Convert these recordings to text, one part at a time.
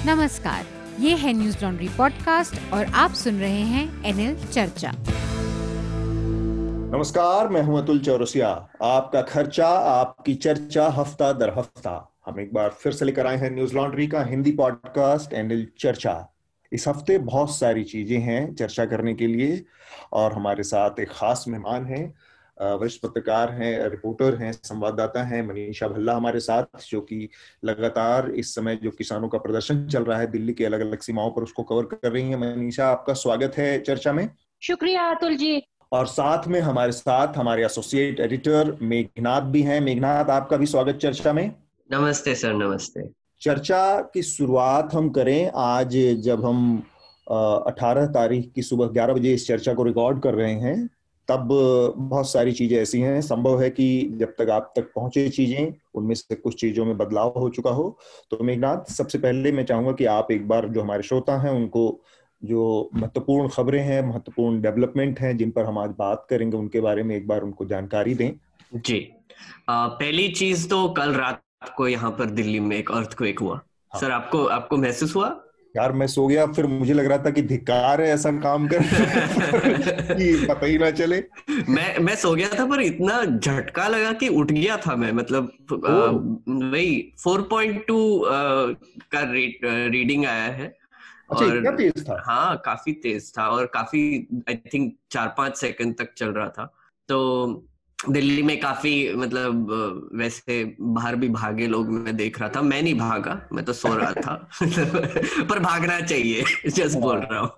नमस्कार, ये है न्यूज लॉन्ड्री पॉडकास्ट और आप सुन रहे हैं एनएल चर्चा। नमस्कार, मैं हूं अतुल चौरसिया। आपका खर्चा आपकी चर्चा हफ्ता दर हफ्ता हम एक बार फिर से लेकर आए हैं न्यूज लॉन्ड्री का हिंदी पॉडकास्ट एनएल चर्चा। इस हफ्ते बहुत सारी चीजें हैं चर्चा करने के लिए और हमारे साथ एक खास मेहमान हैं, वरिष्ठ पत्रकार हैं, रिपोर्टर हैं, संवाददाता हैं मनीषा भल्ला हमारे साथ, जो कि लगातार इस समय जो किसानों का प्रदर्शन चल रहा है दिल्ली के अलग अलग सीमाओं पर उसको कवर कर रही हैं। मनीषा, आपका स्वागत है चर्चा में। शुक्रिया अतुल जी। और साथ में हमारे साथ हमारे एसोसिएट एडिटर मेघनाथ भी हैं। मेघनाथ, आपका भी स्वागत चर्चा में। नमस्ते सर। नमस्ते। चर्चा की शुरुआत हम करें आज, जब हम 18 तारीख की सुबह 11 बजे इस चर्चा को रिकॉर्ड कर रहे हैं, तब बहुत सारी चीजें ऐसी हैं, संभव है कि जब तक आप तक पहुंचे चीजें उनमें से कुछ चीजों में बदलाव हो चुका हो। तो मेघनाथ, सबसे पहले मैं चाहूंगा कि आप एक बार जो हमारे श्रोता हैं उनको जो महत्वपूर्ण खबरें हैं, महत्वपूर्ण डेवलपमेंट हैं जिन पर हम आज बात करेंगे, उनके बारे में एक बार उनको जानकारी दें। जी, पहली चीज तो कल रात को यहाँ पर दिल्ली में एक अर्थक्वेक हुआ। हाँ। सर, आपको महसूस हुआ? यार, मैं सो गया, फिर मुझे लग रहा था कि धिक्कार है ऐसा काम कर कि पता ही ना चले। मैं सो गया था, पर इतना झटका लगा कि उठ गया था मैं। मतलब वही 4.2 का रीडिंग आया है। अच्छा, इतना तेज था? हाँ, काफी तेज था और काफी आई थिंक 4-5 सेकंड तक चल रहा था। तो दिल्ली में काफी, मतलब वैसे बाहर भी भागे लोग मैं देख रहा था। मैं नहीं भागा, मैं तो सो रहा था पर भागना चाहिए, जस्ट बोल रहा हूँ।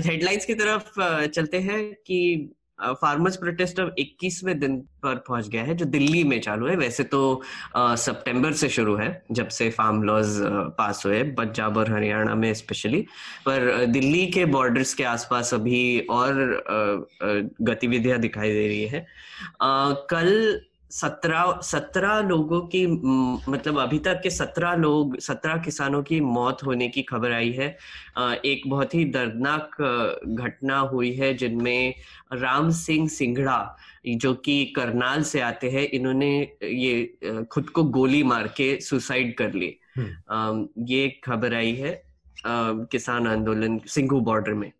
हेडलाइंस की तरफ चलते हैं कि फार्मर्स प्रोटेस्ट अब 21वें दिन पर पहुंच गया है, जो दिल्ली में चालू है। वैसे तो सितंबर से शुरू है, जब से फार्म लॉज पास हुए पंजाब और हरियाणा में स्पेशली, पर दिल्ली के बॉर्डर्स के आसपास अभी और गतिविधियां दिखाई दे रही है। कल 17 लोगों की, मतलब अभी तक के 17 किसानों की मौत होने की खबर आई है। एक बहुत ही दर्दनाक घटना हुई है जिनमें राम सिंह सिंघड़ा, जो कि करनाल से आते हैं, इन्होंने ये खुद को गोली मार के सुसाइड कर ली। ये खबर आई है किसान आंदोलन सिंघू बॉर्डर में।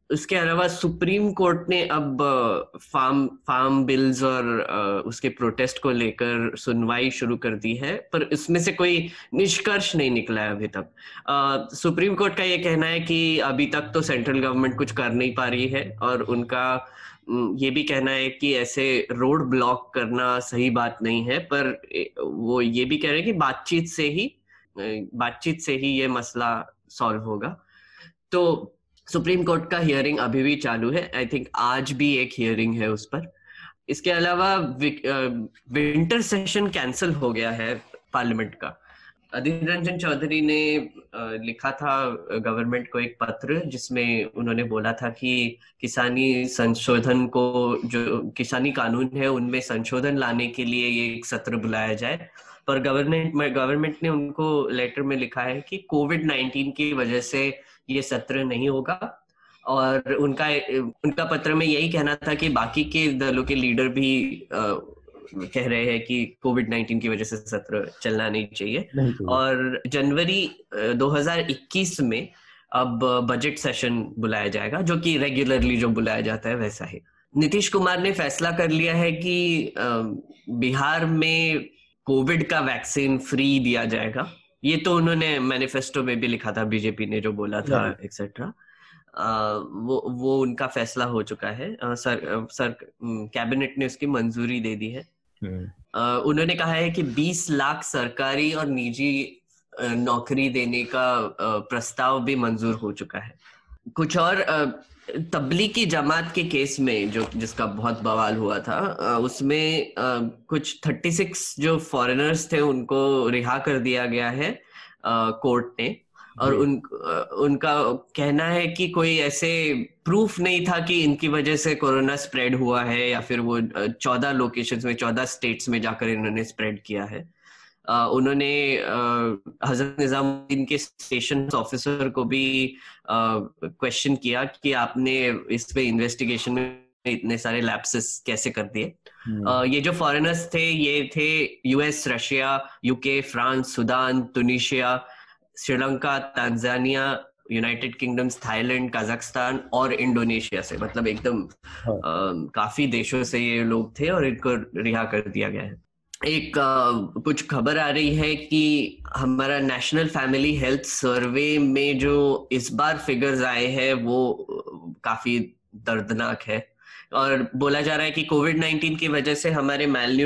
उसके अलावा सुप्रीम कोर्ट ने अब फार्म बिल्स और उसके प्रोटेस्ट को लेकर सुनवाई शुरू कर दी है, पर इसमें से कोई निष्कर्ष नहीं निकला है अभी तक। सुप्रीम कोर्ट का ये कहना है कि अभी तक तो सेंट्रल गवर्नमेंट कुछ कर नहीं पा रही है, और उनका ये भी कहना है कि ऐसे रोड ब्लॉक करना सही बात नहीं है, पर वो ये भी कह रहे हैं कि बातचीत से ही ये मसला सॉल्व होगा। तो सुप्रीम कोर्ट का हियरिंग अभी भी चालू है। आई थिंक आज भी एक हियरिंग है उस पर। इसके अलावा विंटर सेशन कैंसिल हो गया है पार्लियामेंट का। अधीर रंजन चौधरी ने लिखा था गवर्नमेंट को एक पत्र, जिसमें उन्होंने बोला था कि किसानी संशोधन को, जो किसानी कानून है उनमें संशोधन लाने के लिए ये एक सत्र बुलाया जाए। पर गवर्नमेंट ने उनको लेटर में लिखा है कि कोविड-19 की वजह से ये सत्र नहीं होगा, और उनका पत्र में यही कहना था कि बाकी के दलों के लीडर भी कह रहे हैं कि कोविड-19 की वजह से सत्र चलना नहीं चाहिए। और जनवरी 2021 में अब बजट सेशन बुलाया जाएगा, जो कि रेगुलरली जो बुलाया जाता है वैसा ही। नीतीश कुमार ने फैसला कर लिया है कि बिहार में कोविड का वैक्सीन फ्री दिया जाएगा। ये तो उन्होंने मैनिफेस्टो में भी लिखा था, बीजेपी ने जो बोला था एक्सेट्रा। वो उनका फैसला हो चुका है। कैबिनेट ने उसकी मंजूरी दे दी है। उन्होंने कहा है कि 20 लाख सरकारी और निजी नौकरी देने का प्रस्ताव भी मंजूर हो चुका है। कुछ और तबलीगी जमात के केस में जिसका बहुत बवाल हुआ था, उसमें कुछ 36 जो फॉरेनर्स थे उनको रिहा कर दिया गया है कोर्ट ने। और उनका कहना है कि कोई ऐसे प्रूफ नहीं था कि इनकी वजह से कोरोना स्प्रेड हुआ है, या फिर वो 14 लोकेशंस में 14 स्टेट्स में जाकर इन्होंने स्प्रेड किया है। उन्होंने हजरत निजामुद्दीन के स्टेशन ऑफिसर को भी क्वेश्चन किया कि आपने इस पे इन्वेस्टिगेशन में इतने सारे लैप्सेस कैसे कर दिए। ये जो फॉरेनर्स थे, ये थे US, Russia, UK, France, Sudan, Tunisia, Sri Lanka, Tanzania, United Kingdoms, Thailand, Kazakhstan और इंडोनेशिया से, मतलब एकदम काफी देशों से ये लोग थे और इनको रिहा कर दिया गया है। एक कुछ खबर आ रही है कि हमारा नेशनल फैमिली हेल्थ सर्वे में जो इस बार फिगर्स आए हैं वो काफी दर्दनाक है, और बोला जा रहा है कि कोविड-19 की वजह से हमारे मेल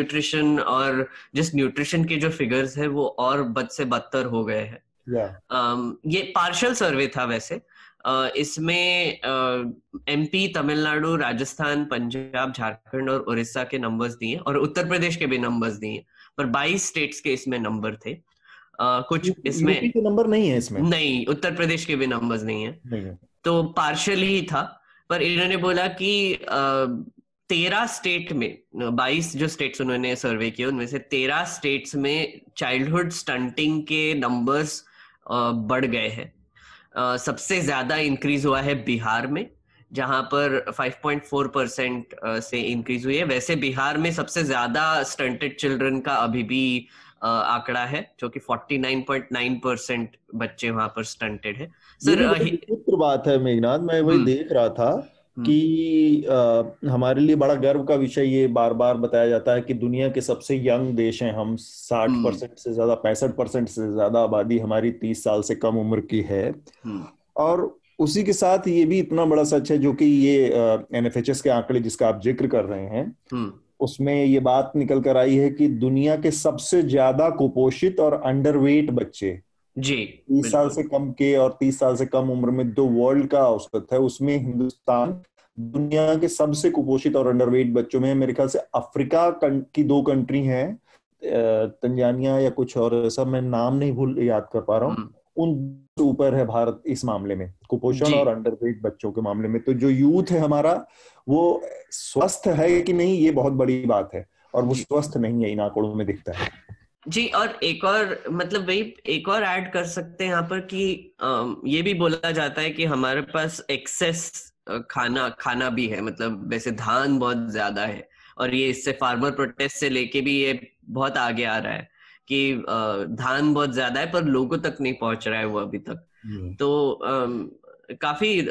और जिस न्यूट्रिशन के जो फिगर्स है वो और बद से बदतर हो गए हैं। ये पार्शियल सर्वे था वैसे। इसमें एमपी, तमिलनाडु, राजस्थान, पंजाब, झारखंड और उड़ीसा के नंबर्स दिए और उत्तर प्रदेश के भी नंबर्स दिए, पर 22 स्टेट्स के इसमें नंबर थे। कुछ इसमें यूपी के नंबर नहीं है इसमें, नहीं, उत्तर प्रदेश के भी नंबर्स नहीं है। तो पार्शियल ही था, पर इन्होंने बोला कि 13 स्टेट में, 22 जो स्टेट्स उन्होंने सर्वे किए उनमें से 13 स्टेट्स में चाइल्डहुड स्टंटिंग के नंबर्स बढ़ गए हैं। सबसे ज्यादा इंक्रीज हुआ है बिहार में, जहां पर 5.4% से इंक्रीज हुई है। वैसे बिहार में सबसे ज्यादा स्टंटेड चिल्ड्रन का अभी भी आंकड़ा है, जो कि 49.9% बच्चे वहां पर स्टंटेड है। सर, विचित्र बात है मेघनाथ, मैं वही देख रहा था कि हमारे लिए बड़ा गर्व का विषय ये बार बार बताया जाता है कि दुनिया के सबसे यंग देश हैं हम। 60% से ज्यादा, 65% से ज्यादा आबादी हमारी 30 साल से कम उम्र की है। और उसी के साथ ये भी इतना बड़ा सच है, जो कि ये एनएफएचएस के आंकड़े जिसका आप जिक्र कर रहे हैं, उसमें ये बात निकल कर आई है कि दुनिया के सबसे ज्यादा कुपोषित और अंडरवेट बच्चे जी 30 साल से कम के और 30 साल से कम उम्र में, जो वर्ल्ड का औसत है उसमें हिंदुस्तान दुनिया के सबसे कुपोषित और अंडरवेट बच्चों में। मेरे ख्याल से अफ्रीका की 2 कंट्री हैं, तंजानिया या कुछ और, ऐसा मैं नाम नहीं याद कर पा रहा हूँ, उन ऊपर है भारत इस मामले में, कुपोषण और अंडरवेट बच्चों के मामले में। तो जो यूथ है हमारा वो स्वस्थ है कि नहीं, ये बहुत बड़ी बात है, और वो स्वस्थ नहीं है, इन आंकड़ों में दिखता है जी। और एक और, मतलब वही एक और ऐड कर सकते हैं यहाँ पर कि ये भी बोला जाता है कि हमारे पास एक्सेस खाना भी है, मतलब वैसे धान बहुत ज्यादा है, और ये इससे फार्मर प्रोटेस्ट से लेके भी ये बहुत आगे आ रहा है कि धान बहुत ज्यादा है पर लोगों तक नहीं पहुंच रहा है वो अभी तक। तो काफी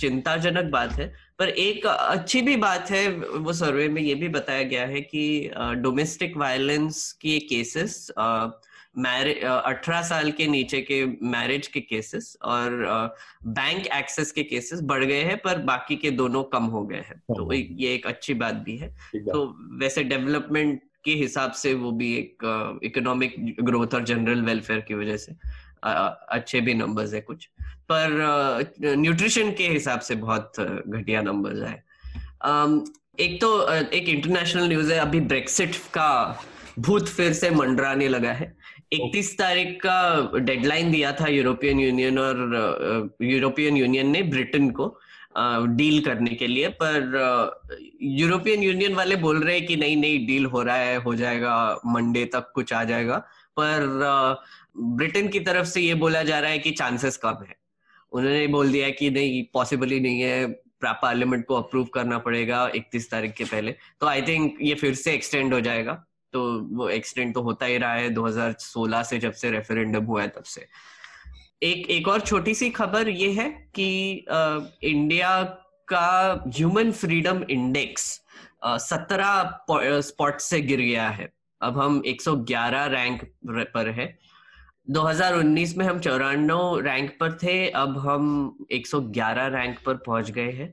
चिंताजनक बात है। पर एक अच्छी भी बात है, वो सर्वे में ये भी बताया गया है कि डोमेस्टिक वायलेंस के केसेस, 18 साल के नीचे के मैरिज के केसेस और बैंक एक्सेस के केसेस बढ़ गए हैं, पर बाकी के दोनों कम हो गए हैं। तो ये एक अच्छी बात भी है। तो वैसे डेवलपमेंट के हिसाब से वो भी एक इकोनॉमिक ग्रोथ और जनरल वेलफेयर की वजह से अच्छे भी नंबर्स है कुछ, पर न्यूट्रिशन के हिसाब से बहुत घटिया नंबर्स है। एक तो एक इंटरनेशनल न्यूज है, अभी ब्रेक्सिट का भूत फिर से मंडराने लगा है। 31 तारीख का डेडलाइन दिया था यूरोपियन यूनियन, और यूरोपियन यूनियन ने ब्रिटेन को डील करने के लिए, पर यूरोपियन यूनियन वाले बोल रहे हैं कि नहीं डील हो रहा है, हो जाएगा, मंडे तक कुछ आ जाएगा। पर ब्रिटेन की तरफ से ये बोला जा रहा है कि चांसेस कम है। उन्होंने बोल दिया कि नहीं, पॉसिबल ही नहीं है, पार्लियामेंट को अप्रूव करना पड़ेगा 31 तारीख के पहले। तो आई थिंक ये फिर से एक्सटेंड हो जाएगा। तो वो एक्सटेंड तो होता ही रहा है 2016 से, जब से रेफरेंडम हुआ है तब से। एक और छोटी सी खबर ये है कि इंडिया का ह्यूमन फ्रीडम इंडेक्स 17 स्पॉट से गिर गया है। अब हम 111 रैंक पर है। 2019 में हम 94 रैंक पर थे, अब हम 111 रैंक पर पहुंच गए हैं।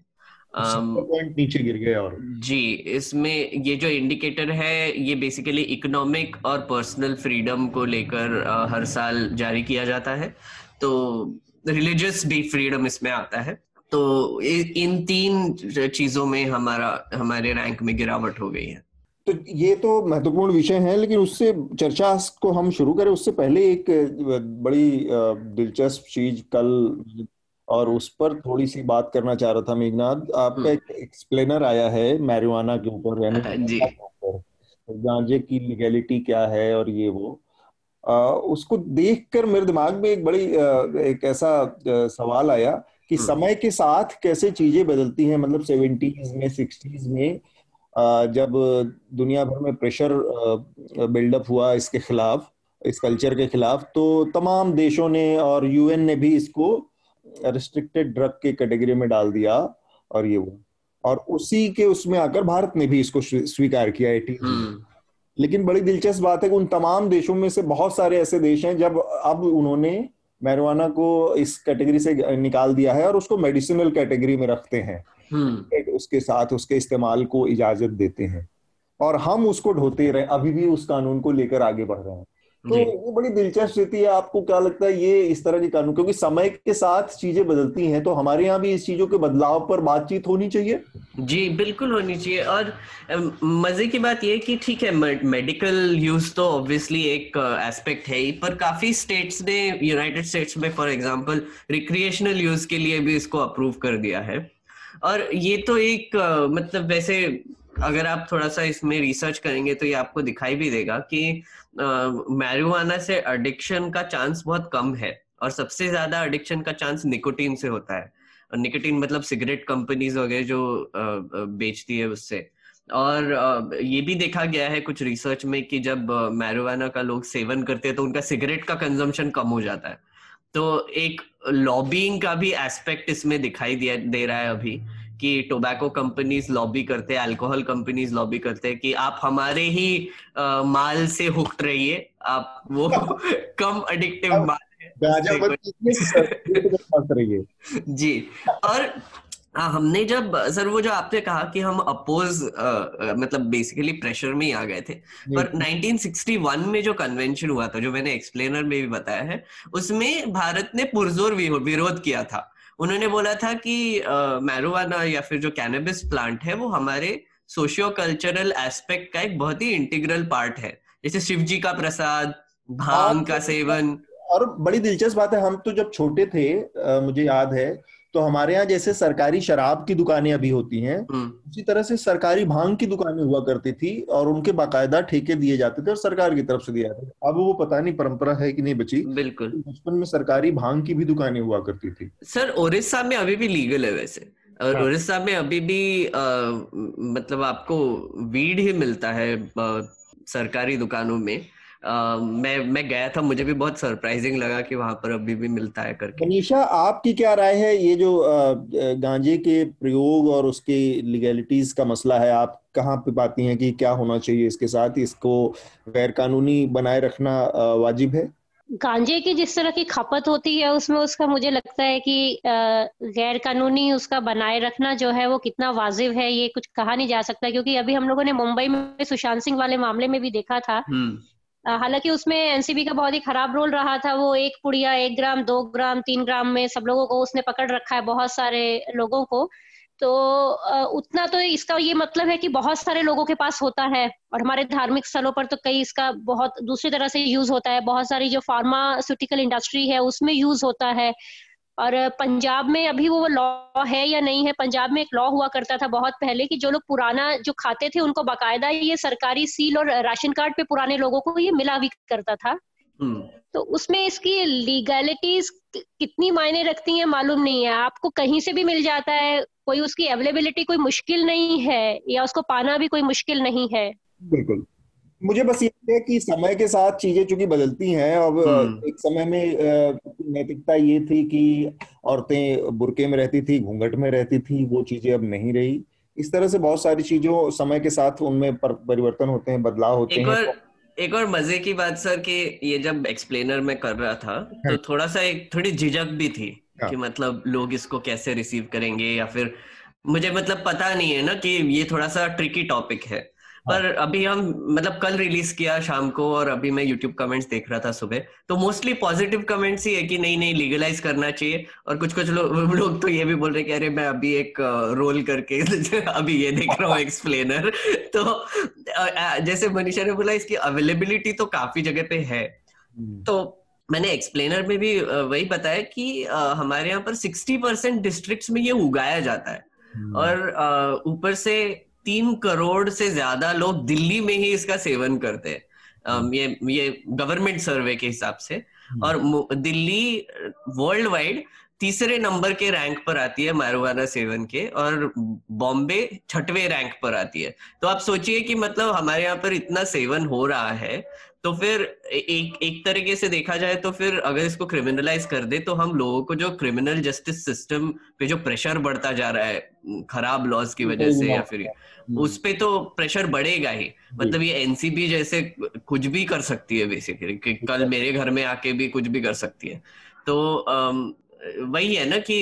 70 पॉइंट नीचे गिर गए। और जी, इसमें ये जो इंडिकेटर है ये बेसिकली इकोनॉमिक और पर्सनल फ्रीडम को लेकर हर साल जारी किया जाता है। तो रिलीजियस भी फ्रीडम इसमें आता है। तो इन 3 चीजों में हमारे रैंक में गिरावट हो गई है। तो ये तो महत्वपूर्ण विषय है, लेकिन उससे चर्चा को हम शुरू करें उससे पहले एक बड़ी दिलचस्प चीज कल, और उस पर थोड़ी सी बात करना चाह रहा था मेघनाथ। आपका एक एक्सप्लेनर आया है मैरिजुआना के ऊपर, यानी गांजे की लीगैलिटी क्या है और ये वो। उसको देखकर मेरे दिमाग में एक ऐसा सवाल आया कि समय के साथ कैसे चीजें बदलती हैं। मतलब 70s में, 60s में जब दुनिया भर में प्रेशर बिल्डअप हुआ इसके खिलाफ, इस कल्चर के खिलाफ। तो तमाम देशों ने और यूएन ने भी इसको रिस्ट्रिक्टेड ड्रग के कैटेगरी में डाल दिया, और ये वो, और उसी के उसमें आकर भारत ने भी इसको स्वीकार किया 18। लेकिन बड़ी दिलचस्प बात है कि उन तमाम देशों में से बहुत सारे ऐसे देश हैं जब अब उन्होंने मैरिजुआना को इस कैटेगरी से निकाल दिया है और उसको मेडिसिनल कैटेगरी में रखते हैं, उसके साथ उसके इस्तेमाल को इजाजत देते हैं, और हम उसको ढोते रहे, अभी भी उस कानून को लेकर आगे बढ़ रहे हैं। तो ये बड़ी दिलचस्प स्थिति है। आपको क्या लगता है ये इस तरह के कानून, क्योंकि समय के साथ चीजें बदलती हैं, तो हमारे यहाँ भी इस चीजों के बदलाव पर बातचीत होनी चाहिए? जी बिल्कुल होनी चाहिए। और मजे की बात ये कि ठीक है, मेडिकल यूज तो ऑब्वियसली एक एस्पेक्ट है ही, पर काफी स्टेट्स ने, यूनाइटेड स्टेट्स में फॉर एग्जांपल रिक्रिएशनल यूज के लिए भी इसको अप्रूव कर दिया है। और ये तो एक मतलब वैसे अगर आप थोड़ा सा इसमें रिसर्च करेंगे तो ये आपको दिखाई भी देगा कि मैरिजुआना से एडिक्शन का चांस बहुत कम है, और सबसे ज्यादा एडिक्शन का चांस निकोटीन से होता है। और निकोटीन मतलब सिगरेट कंपनीज वगैरह जो बेचती है उससे। और ये भी देखा गया है कुछ रिसर्च में कि जब मैरिजुआना का लोग सेवन करते हैं तो उनका सिगरेट का कंजम्पशन कम हो जाता है। तो एक लॉबिंग का भी एस्पेक्ट इसमें दिखाई दे रहा है अभी, कि टोबैको कंपनीज लॉबी करते हैं, अल्कोहल कंपनीज लॉबी करते हैं कि आप हमारे ही माल से हुक्ड रहिए, आप वो कम एडिक्टिव माल है जी। और हमने जब सर वो जो आपने कहा कि हम अपोज मतलब बेसिकली प्रेशर में ही आ गए थे, पर 1961 में जो कन्वेंशन हुआ था, जो मैंने एक्सप्लेनर में भी बताया है, उसमें भारत ने पुरजोर विरोध किया था। उन्होंने बोला था कि मैरिजुआना या फिर जो कैनबिस प्लांट है वो हमारे सोशियो कल्चरल एस्पेक्ट का एक बहुत ही इंटीग्रल पार्ट है, जैसे शिव जी का प्रसाद, भांग का सेवन। और बड़ी दिलचस्प बात है, हम तो जब छोटे थे मुझे याद है, तो हमारे यहाँ जैसे सरकारी शराब की दुकानें अभी होती हैं, उसी तरह से सरकारी भांग की दुकानें हुआ करती थी, और उनके बाकायदा ठेके दिए जाते थे और सरकार की तरफ से दिया जाता था। अब वो पता नहीं परंपरा है कि नहीं बची। बिल्कुल, बचपन में सरकारी भांग की भी दुकानें हुआ करती थी। सर उड़ीसा में अभी भी लीगल है वैसे, और उड़ीसा में अभी भी मतलब आपको वीड ही मिलता है सरकारी दुकानों में। मैं गया था, मुझे भी बहुत सरप्राइजिंग लगा कि वहां पर अभी भी मिलता है करके। मनीषा, आपकी क्या राय है, ये जो गांजे के प्रयोग और उसकी लीगैलिटीज का मसला है, आप कहाँ पे पाती हैं कि क्या होना चाहिए इसके साथ? इसको गैर कानूनी बनाए रखना वाजिब है? गांजे की जिस तरह की खपत होती है उसमें उसका मुझे लगता है कि गैर कानूनी उसका बनाए रखना जो है वो कितना वाजिब है ये कुछ कहा नहीं जा सकता, क्योंकि अभी हम लोगों ने मुंबई में सुशांत सिंह वाले मामले में भी देखा था। हालांकि उसमें एनसीबी का बहुत ही खराब रोल रहा था। वो एक पुड़िया 1 ग्राम 2 ग्राम 3 ग्राम में सब लोगों को उसने पकड़ रखा है, बहुत सारे लोगों को। तो उतना तो इसका ये मतलब है कि बहुत सारे लोगों के पास होता है, और हमारे धार्मिक स्थलों पर तो कई इसका बहुत दूसरी तरह से यूज होता है। बहुत सारी जो फार्मास्यूटिकल इंडस्ट्री है उसमें यूज होता है। और पंजाब में अभी वो लॉ है या नहीं है, पंजाब में एक लॉ हुआ करता था बहुत पहले कि जो लोग पुराना जो खाते थे उनको बाकायदा ये सरकारी सील और राशन कार्ड पे पुराने लोगों को ये मिला भी करता था। तो उसमें इसकी लीगैलिटीज कितनी मायने रखती हैं मालूम नहीं है। आपको कहीं से भी मिल जाता है, कोई उसकी अवेलेबिलिटी कोई मुश्किल नहीं है, या उसको पाना भी कोई मुश्किल नहीं है। बिल्कुल। मुझे बस ये है कि समय के साथ चीजें चूंकि बदलती हैं। अब एक समय में नैतिकता ये थी कि औरतें बुर्के में रहती थी, घूंघट में रहती थी, वो चीजें अब नहीं रही। इस तरह से बहुत सारी चीजों समय के साथ उनमें परिवर्तन होते हैं, बदलाव होते हैं। एक और मजे की बात सर कि ये जब एक्सप्लेनर में कर रहा था तो थोड़ा सा थोड़ी झिझक भी थी कि मतलब लोग इसको कैसे रिसीव करेंगे, या फिर मुझे मतलब पता नहीं है ना कि ये थोड़ा सा ट्रिकी टॉपिक है। पर अभी हम मतलब कल रिलीज किया शाम को, और अभी मैं यूट्यूब कमेंट्स देख रहा था सुबह, तो मोस्टली पॉजिटिव कमेंट्स ही है कि नहीं लीगलाइज करना चाहिए। और कुछ लोग तो ये भी बोल रहे कि अरे मैं अभी एक रोल करके अभी ये देख रहा हूँ एक्सप्लेनर। तो जैसे मनीषा ने बोला इसकी अवेलेबिलिटी तो काफी जगह पे है। तो मैंने एक्सप्लेनर में भी वही बताया कि हमारे यहाँ पर 60% डिस्ट्रिक्ट्स में ये उगाया जाता है, और ऊपर से 3 करोड़ से ज्यादा लोग दिल्ली में ही इसका सेवन करते हैं, ये गवर्नमेंट सर्वे के हिसाब से। और दिल्ली वर्ल्ड वाइड 3रे नंबर के रैंक पर आती है मैरिजुआना सेवन के, और बॉम्बे 6वें रैंक पर आती है। तो आप सोचिए कि मतलब हमारे यहाँ पर इतना सेवन हो रहा है, तो फिर एक तरीके से देखा जाए तो फिर अगर इसको क्रिमिनलाइज कर दे तो हम लोगों को जो क्रिमिनल जस्टिस सिस्टम पे जो प्रेशर बढ़ता जा रहा है खराब लॉज की वजह से, या फिर उस पे तो प्रेशर बढ़ेगा ही। मतलब ये एनसीबी जैसे कुछ भी कर सकती है बेसिकली, कि कल मेरे घर में आके भी कुछ भी कर सकती है। तो वही है ना कि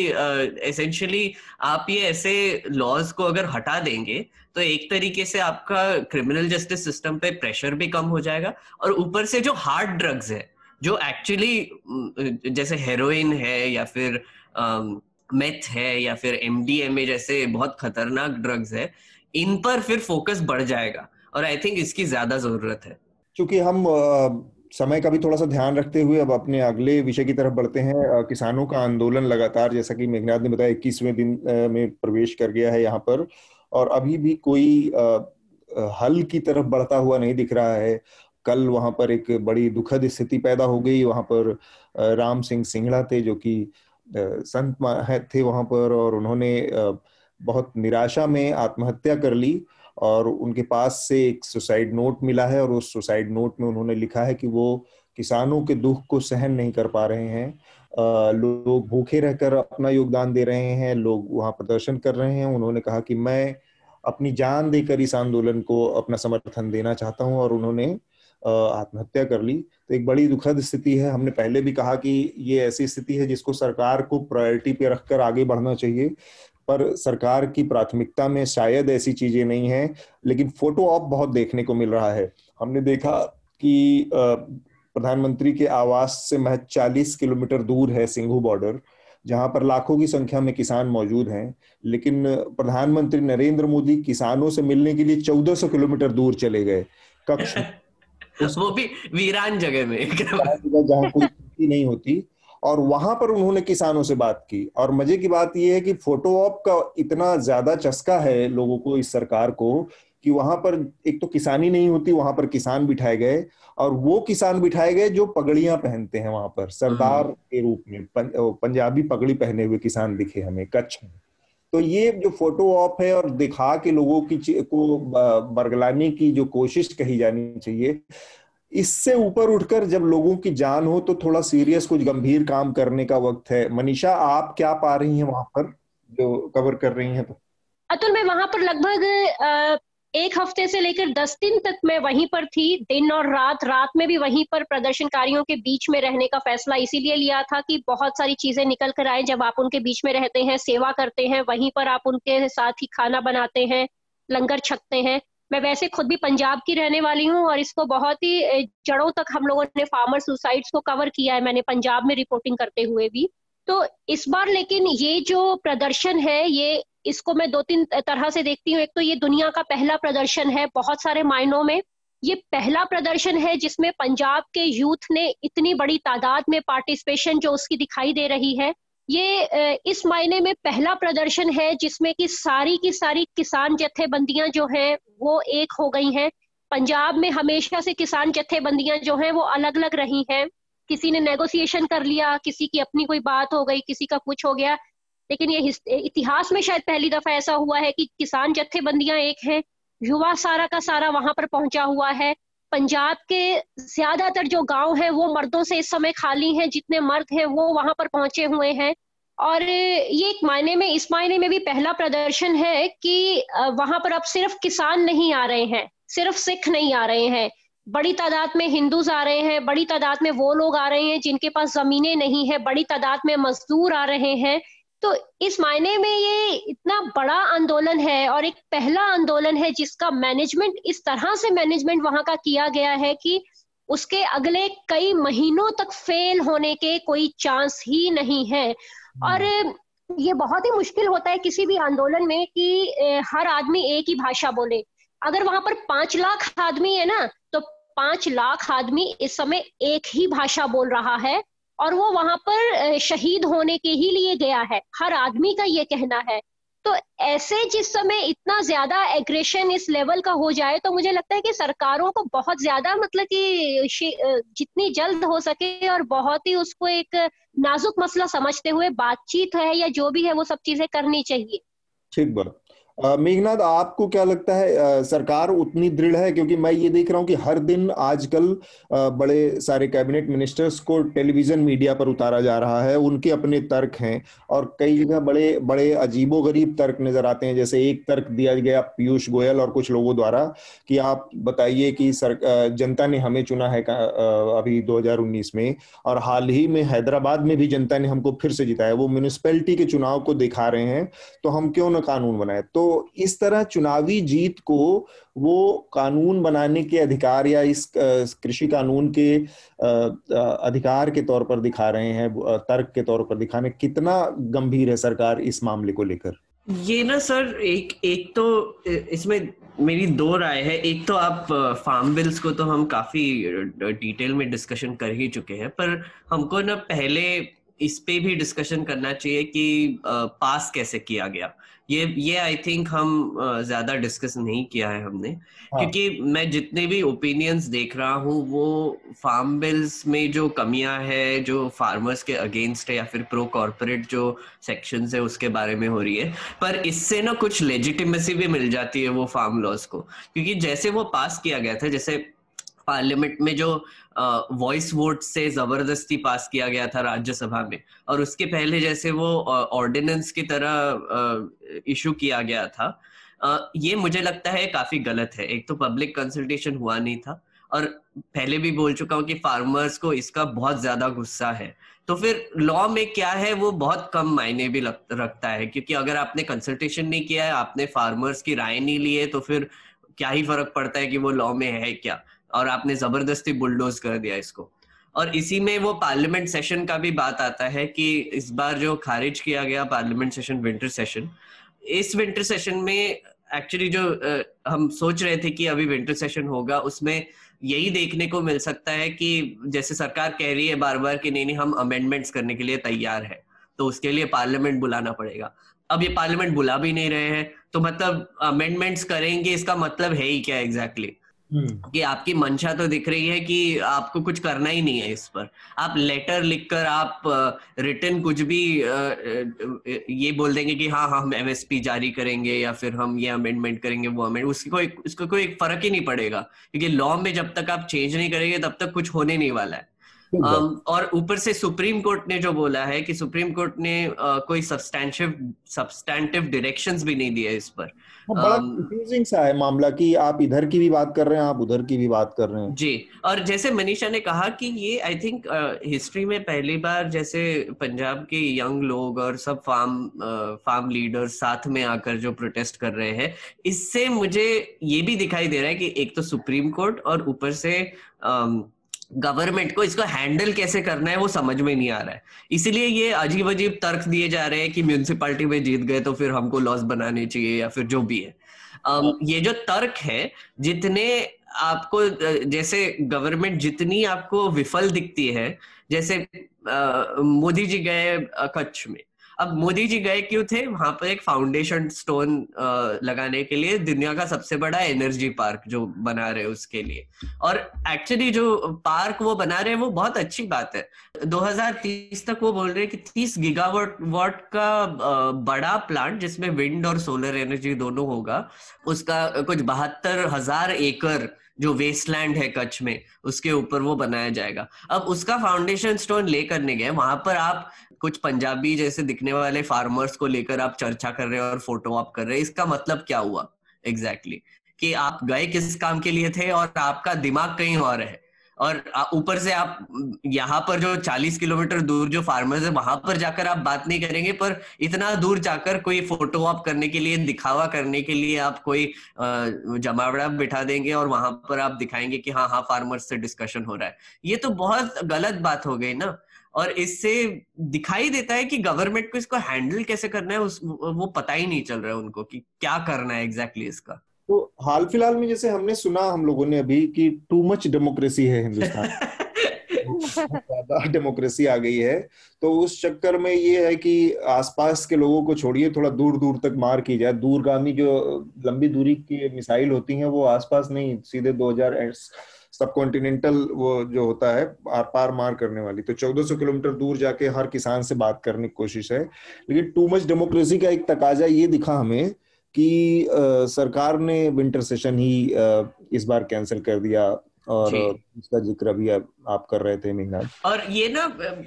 एसेंशियली आप ये ऐसे लॉज को अगर हटा देंगे तो एक तरीके से आपका क्रिमिनल जस्टिस सिस्टम पे प्रेशर भी कम हो जाएगा, और ऊपर से जो हार्ड ड्रग्स है, जो एक्चुअली जैसे हेरोइन है या फिर मेथ है या फिर एमडीएमए जैसे बहुत खतरनाक ड्रग्स है, इन पर फिर फोकस बढ़ जाएगा, और आई थिंक इसकी ज्यादा जरूरत है। क्योंकि हम समय का भी थोड़ा सा ध्यान रखते हुए अब अपने अगले विषय की तरफ बढ़ते हैं। किसानों का आंदोलन लगातार, जैसा कि मेघनाथ ने बताया, 21वें दिन में प्रवेश कर गया है यहाँ पर, और अभी भी कोई हल की तरफ बढ़ता हुआ नहीं दिख रहा है। कल वहां पर एक बड़ी दुखद स्थिति पैदा हो गई। वहां पर राम सिंह सिंघड़ा थे, जो कि संत थे वहां पर, और उन्होंने बहुत निराशा में आत्महत्या कर ली, और उनके पास से एक सुसाइड नोट मिला है, और उस सुसाइड नोट में उन्होंने लिखा है कि वो किसानों के दुख को सहन नहीं कर पा रहे हैं। लोग भूखे रहकर अपना योगदान दे रहे हैं, लोग वहां प्रदर्शन कर रहे हैं। उन्होंने कहा कि मैं अपनी जान देकर इस आंदोलन को अपना समर्थन देना चाहता हूं, और उन्होंने आत्महत्या कर ली। तो एक बड़ी दुखद स्थिति है। हमने पहले भी कहा कि ये ऐसी स्थिति है जिसको सरकार को प्रायोरिटी पे रखकर आगे बढ़ना चाहिए, पर सरकार की प्राथमिकता में शायद ऐसी चीजें नहीं हैं। लेकिन फोटो ऑप बहुत देखने को मिल रहा है। हमने देखा कि प्रधानमंत्री के आवास से महज 40 किलोमीटर दूर है सिंघू बॉर्डर, जहां पर लाखों की संख्या में किसान मौजूद हैं, लेकिन प्रधानमंत्री नरेंद्र मोदी किसानों से मिलने के लिए 1400 किलोमीटर दूर चले गए, कक्ष वो भी वीरान जगह में, जहां कोई खेती नहीं होती, और वहां पर उन्होंने किसानों से बात की। और मजे की बात यह है कि फोटो ऑप का इतना ज्यादा चस्का है लोगों को, इस सरकार को, कि वहां पर एक तो किसानी नहीं होती, वहां पर किसान बिठाए गए, और वो किसान बिठाए गए जो पगड़ियां पहनते हैं वहां पर सरदार के रूप में। पंजाबी पगड़ी पहने हुए किसान दिखे हमें कच्छ में। तो ये जो फोटो ऑप है और दिखा के लोगों की को बरगलाने की जो कोशिश कही जानी चाहिए, इससे ऊपर उठकर जब लोगों की जान हो तो थोड़ा सीरियस कुछ गंभीर काम करने का वक्त है। मनीषा, आप क्या पा रही हैं वहां पर जो कवर कर रही हैं? तो अतुल, मैं वहां पर लगभग 1 हफ्ते से लेकर 10 दिन तक मैं वहीं पर थी, दिन और रात में भी वहीं पर प्रदर्शनकारियों के बीच में रहने का फैसला इसीलिए लिया था कि बहुत सारी चीजें निकल कर आए। जब आप उनके बीच में रहते हैं, सेवा करते हैं, वहीं पर आप उनके साथ ही खाना बनाते हैं, लंगर छकते हैं। मैं वैसे खुद भी पंजाब की रहने वाली हूँ, और इसको बहुत ही जड़ों तक हम लोगों ने फार्मर सुसाइड्स को कवर किया है, मैंने पंजाब में रिपोर्टिंग करते हुए भी। तो इस बार लेकिन ये जो प्रदर्शन है, ये इसको मैं 2-3 तरह से देखती हूँ। एक तो ये दुनिया का पहला प्रदर्शन है बहुत सारे मायनों में। ये पहला प्रदर्शन है जिसमें पंजाब के यूथ ने इतनी बड़ी तादाद में पार्टिसिपेशन जो उसकी दिखाई दे रही है। ये इस मायने में पहला प्रदर्शन है जिसमें कि सारी की सारी किसान जत्थेबंदियां जो हैं वो एक हो गई हैं। पंजाब में हमेशा से किसान जत्थेबंदियां जो हैं वो अलग अलग रही हैं। किसी ने नेगोशिएशन कर लिया, किसी की अपनी कोई बात हो गई, किसी का कुछ हो गया, लेकिन ये इतिहास में शायद पहली दफा ऐसा हुआ है कि किसान जत्थेबंदियां एक हैं। युवा सारा का सारा वहां पर पहुंचा हुआ है। पंजाब के ज्यादातर जो गांव हैं वो मर्दों से इस समय खाली हैं, जितने मर्द हैं वो वहां पर पहुंचे हुए हैं। और ये एक मायने में, इस मायने में भी पहला प्रदर्शन है कि वहां पर अब सिर्फ किसान नहीं आ रहे हैं, सिर्फ सिख नहीं आ रहे हैं, बड़ी तादाद में हिंदूज आ रहे हैं, बड़ी तादाद में वो लोग आ रहे हैं जिनके पास जमीनें नहीं है, बड़ी तादाद में मजदूर आ रहे हैं। तो इस मायने में ये इतना बड़ा आंदोलन है और एक पहला आंदोलन है जिसका मैनेजमेंट इस तरह से मैनेजमेंट वहां का किया गया है कि उसके अगले कई महीनों तक फेल होने के कोई चांस ही नहीं है। और ये बहुत ही मुश्किल होता है किसी भी आंदोलन में कि हर आदमी एक ही भाषा बोले। अगर वहां पर 5 लाख आदमी है ना, तो 5 लाख आदमी इस समय एक ही भाषा बोल रहा है, और वो वहां पर शहीद होने के ही लिए गया है, हर आदमी का ये कहना है। तो ऐसे जिस समय इतना ज्यादा एग्रेशन इस लेवल का हो जाए, तो मुझे लगता है कि सरकारों को बहुत ज्यादा, मतलब कि जितनी जल्द हो सके और बहुत ही उसको एक नाजुक मसला समझते हुए बातचीत है या जो भी है वो सब चीजें करनी चाहिए। ठीक बात। मेघनाथ, आपको क्या लगता है, सरकार उतनी दृढ़ है? क्योंकि मैं ये देख रहा हूँ कि हर दिन आजकल बड़े सारे कैबिनेट मिनिस्टर्स को टेलीविजन मीडिया पर उतारा जा रहा है, उनके अपने तर्क हैं और कई जगह बड़े बड़े अजीबोगरीब तर्क नजर आते हैं। जैसे एक तर्क दिया गया पीयूष गोयल और कुछ लोगों द्वारा कि आप बताइए कि जनता ने हमें चुना है अभी 2019 में, और हाल ही में हैदराबाद में भी जनता ने हमको फिर से जिताया, वो म्यूनिसिपैलिटी के चुनाव को दिखा रहे हैं, तो हम क्यों ना कानून बनाए? तो इस तरह चुनावी जीत को वो कानून बनाने के अधिकार या इस कृषि कानून के अधिकार के तौर पर दिखा रहे हैं, तर्क के तौर पर दिखाने। कितना गंभीर है सरकार इस मामले को लेकर? ये ना सर, एक तो इसमें मेरी दो राय है। एक तो आप फार्म बिल्स को तो हम काफी डिटेल में डिस्कशन कर ही चुके हैं, पर हमको ना पहले इस पे भी डिस्कशन करना चाहिए कि पास कैसे किया गया। ये आई थिंक हम ज्यादा डिस्कस नहीं किया है हमने। हाँ। क्योंकि मैं जितने भी ओपिनियंस देख रहा हूँ वो फार्म बिल्स में जो कमियां है, जो फार्मर्स के अगेंस्ट है या फिर प्रो कॉर्पोरेट जो सेक्शंस है उसके बारे में हो रही है, पर इससे ना कुछ लेजिटिमेसी भी मिल जाती है वो फार्म लॉज को। क्योंकि जैसे वो पास किया गया था, जैसे पार्लियामेंट में जो वॉइस वोट से जबरदस्ती पास किया गया था राज्यसभा में, और उसके पहले जैसे वो ऑर्डिनेंस की तरह इशू किया गया था, ये मुझे लगता है काफी गलत है। एक तो पब्लिक कंसल्टेशन हुआ नहीं था, और पहले भी बोल चुका हूँ कि फार्मर्स को इसका बहुत ज्यादा गुस्सा है। तो फिर लॉ में क्या है वो बहुत कम मायने भी रखता है, क्योंकि अगर आपने कंसल्टेशन नहीं किया है, आपने फार्मर्स की राय नहीं ली है, तो फिर क्या ही फर्क पड़ता है कि वो लॉ में है क्या, और आपने जबरदस्ती बुलडोज कर दिया इसको। और इसी में वो पार्लियामेंट सेशन का भी बात आता है कि इस बार जो खारिज किया गया पार्लियामेंट सेशन, विंटर सेशन, इस विंटर सेशन में एक्चुअली जो हम सोच रहे थे कि अभी विंटर सेशन होगा, उसमें यही देखने को मिल सकता है कि जैसे सरकार कह रही है बार बार कि नहीं हम अमेंडमेंट्स करने के लिए तैयार है, तो उसके लिए पार्लियामेंट बुलाना पड़ेगा। अब ये पार्लियामेंट बुला भी नहीं रहे हैं, तो मतलब अमेंडमेंट्स करेंगे, इसका मतलब है ही क्या एग्जैक्टली? कि आपकी मंशा तो दिख रही है कि आपको कुछ करना ही नहीं है इस पर। आप लेटर लिखकर, आप रिटन कुछ भी ये बोल देंगे कि हाँ हम एमएसपी जारी करेंगे या फिर हम ये अमेंडमेंट करेंगे, वो अमेंडमेंट, उसको कोई फर्क ही नहीं पड़ेगा, क्योंकि लॉ में जब तक आप चेंज नहीं करेंगे तब तक कुछ होने नहीं वाला है। और ऊपर से सुप्रीम कोर्ट ने जो बोला है कि सुप्रीम कोर्ट ने कोई सब्सटैंटिव डायरेक्शंस भी नहीं दिए इस पर। बड़ा कंफ्यूजिंग सा है मामला कि आप इधर की भी बात कर रहे हैं, आप उधर की भी बात कर रहे हैं। जी, और जैसे मनीषा ने कहा कि ये आई थिंक हिस्ट्री में पहली बार जैसे पंजाब के यंग लोग और सब फार्म लीडर्स साथ में आकर जो प्रोटेस्ट कर रहे हैं, इससे मुझे ये भी दिखाई दे रहा है कि एक तो सुप्रीम कोर्ट और ऊपर से गवर्नमेंट को इसको हैंडल कैसे करना है वो समझ में नहीं आ रहा है। इसीलिए ये अजीब अजीब तर्क दिए जा रहे हैं कि म्यूनिसिपैलिटी में जीत गए तो फिर हमको लॉस बनाने चाहिए या फिर जो भी है। ये जो तर्क है, जितने आपको जैसे गवर्नमेंट जितनी आपको विफल दिखती है, जैसे मोदी जी गए कच्छ में। अब मोदी जी गए क्यों थे? वहां पर एक फाउंडेशन स्टोन लगाने के लिए, दुनिया का सबसे बड़ा एनर्जी पार्क जो बना रहे उसके लिए। और एक्चुअली जो पार्क वो बना रहे हैं वो बहुत अच्छी बात है। 2030 तक वो बोल रहे हैं कि 30 गीगावाट का बड़ा प्लांट जिसमें विंड और सोलर एनर्जी दोनों होगा, उसका कुछ 72,000 एकड़ जो वेस्टलैंड है कच्छ में, उसके ऊपर वो बनाया जाएगा। अब उसका फाउंडेशन स्टोन ले करने गए, वहां पर आप कुछ पंजाबी जैसे दिखने वाले फार्मर्स को लेकर आप चर्चा कर रहे हैं और फोटो आप कर रहे हैं। इसका मतलब क्या हुआ एग्जैक्टली? कि आप गए किस काम के लिए थे और आपका दिमाग कहीं और है। और ऊपर से आप यहाँ पर जो 40 किलोमीटर दूर जो फार्मर्स है वहां पर जाकर आप बात नहीं करेंगे, पर इतना दूर जाकर कोई फोटो आप करने के लिए, दिखावा करने के लिए आप कोई जमावड़ा बिठा देंगे और वहां पर आप दिखाएंगे कि हाँ हाँ फार्मर्स से डिस्कशन हो रहा है। ये तो बहुत गलत बात हो गई ना। और इससे दिखाई देता है कि गवर्नमेंट को इसको हैंडल कैसे करना है वो पता ही नहीं चल रहा है उनको कि क्या करना है एग्जैक्टली इसका। तो हाल फिलहाल में जैसे हमने सुना हम लोगों ने अभी कि टू मच डेमोक्रेसी है हिंदुस्तान ज्यादा डेमोक्रेसी आ गई है, तो उस चक्कर में ये है कि आसपास के लोगों को छोड़िए, थोड़ा दूर दूर तक मार की जाए। दूरगामी जो लंबी दूरी की मिसाइल होती हैं वो आसपास नहीं, सीधे 2000 सब कॉन्टिनेंटल वो जो होता है आर पार मार करने वाली, तो 1400 किलोमीटर दूर जाके हर किसान से बात करने की कोशिश है। लेकिन टू मच डेमोक्रेसी का एक तकाजा ये दिखा हमें कि सरकार ने विंटर सेशन ही इस बार कैंसिल कर दिया, और इसका जिक्र अभी आप कर रहे थे मेघनाथ। और ये ना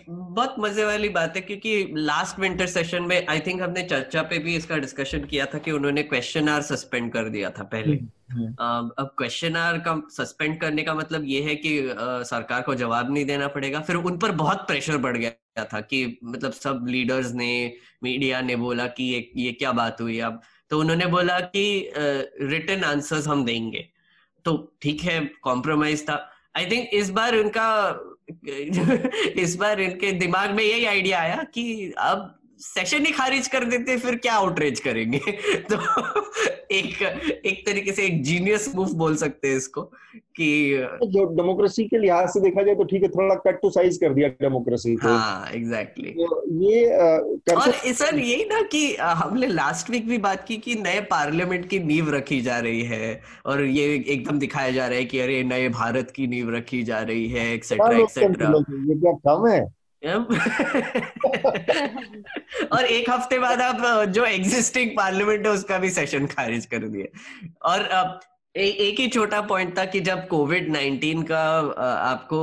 बहुत मजे वाली बात है, क्योंकि लास्ट विंटर सेशन में आई थिंक हमने चर्चा पे भी इसका डिस्कशन किया था कि उन्होंने क्वेश्चन आवर सस्पेंड कर दिया था पहले। अब क्वेश्चन आवर का सस्पेंड करने का मतलब ये है कि सरकार को जवाब नहीं देना पड़ेगा। फिर उन पर बहुत प्रेशर बढ़ गया था कि मतलब सब लीडर्स ने, मीडिया ने बोला कि ये क्या बात हुई अब। तो उन्होंने बोला कि रिटन आंसर्स हम देंगे। तो ठीक है, कॉम्प्रोमाइज था। आई थिंक इस बार इनके दिमाग में यही आइडिया आया कि अब सेशन ही खारिज कर देते, फिर क्या आउटरीच करेंगे। तो एक तरीके से एक जीनियस मूव बोल सकते हैं इसको, कि जो डेमोक्रेसी के लिहाज से देखा जाए तो ठीक है, थोड़ा कट टू साइज कर दिया डेमोक्रेसी को। हाँ, एग्जैक्टली। ये और सर यही ना कि हमने लास्ट वीक भी बात की कि नए पार्लियामेंट की नींव रखी जा रही है, और ये एकदम दिखाया जा रहा है कि अरे नए भारत की नींव रखी जा रही है, एक्सेट्रा एक्सेट्रा। ये क्या कम है? और एक हफ्ते बाद आप जो एग्जिस्टिंग पार्लियामेंट है उसका भी सेशन खारिज कर दिए। और एक ही छोटा पॉइंट था कि जब कोविड-19 का आपको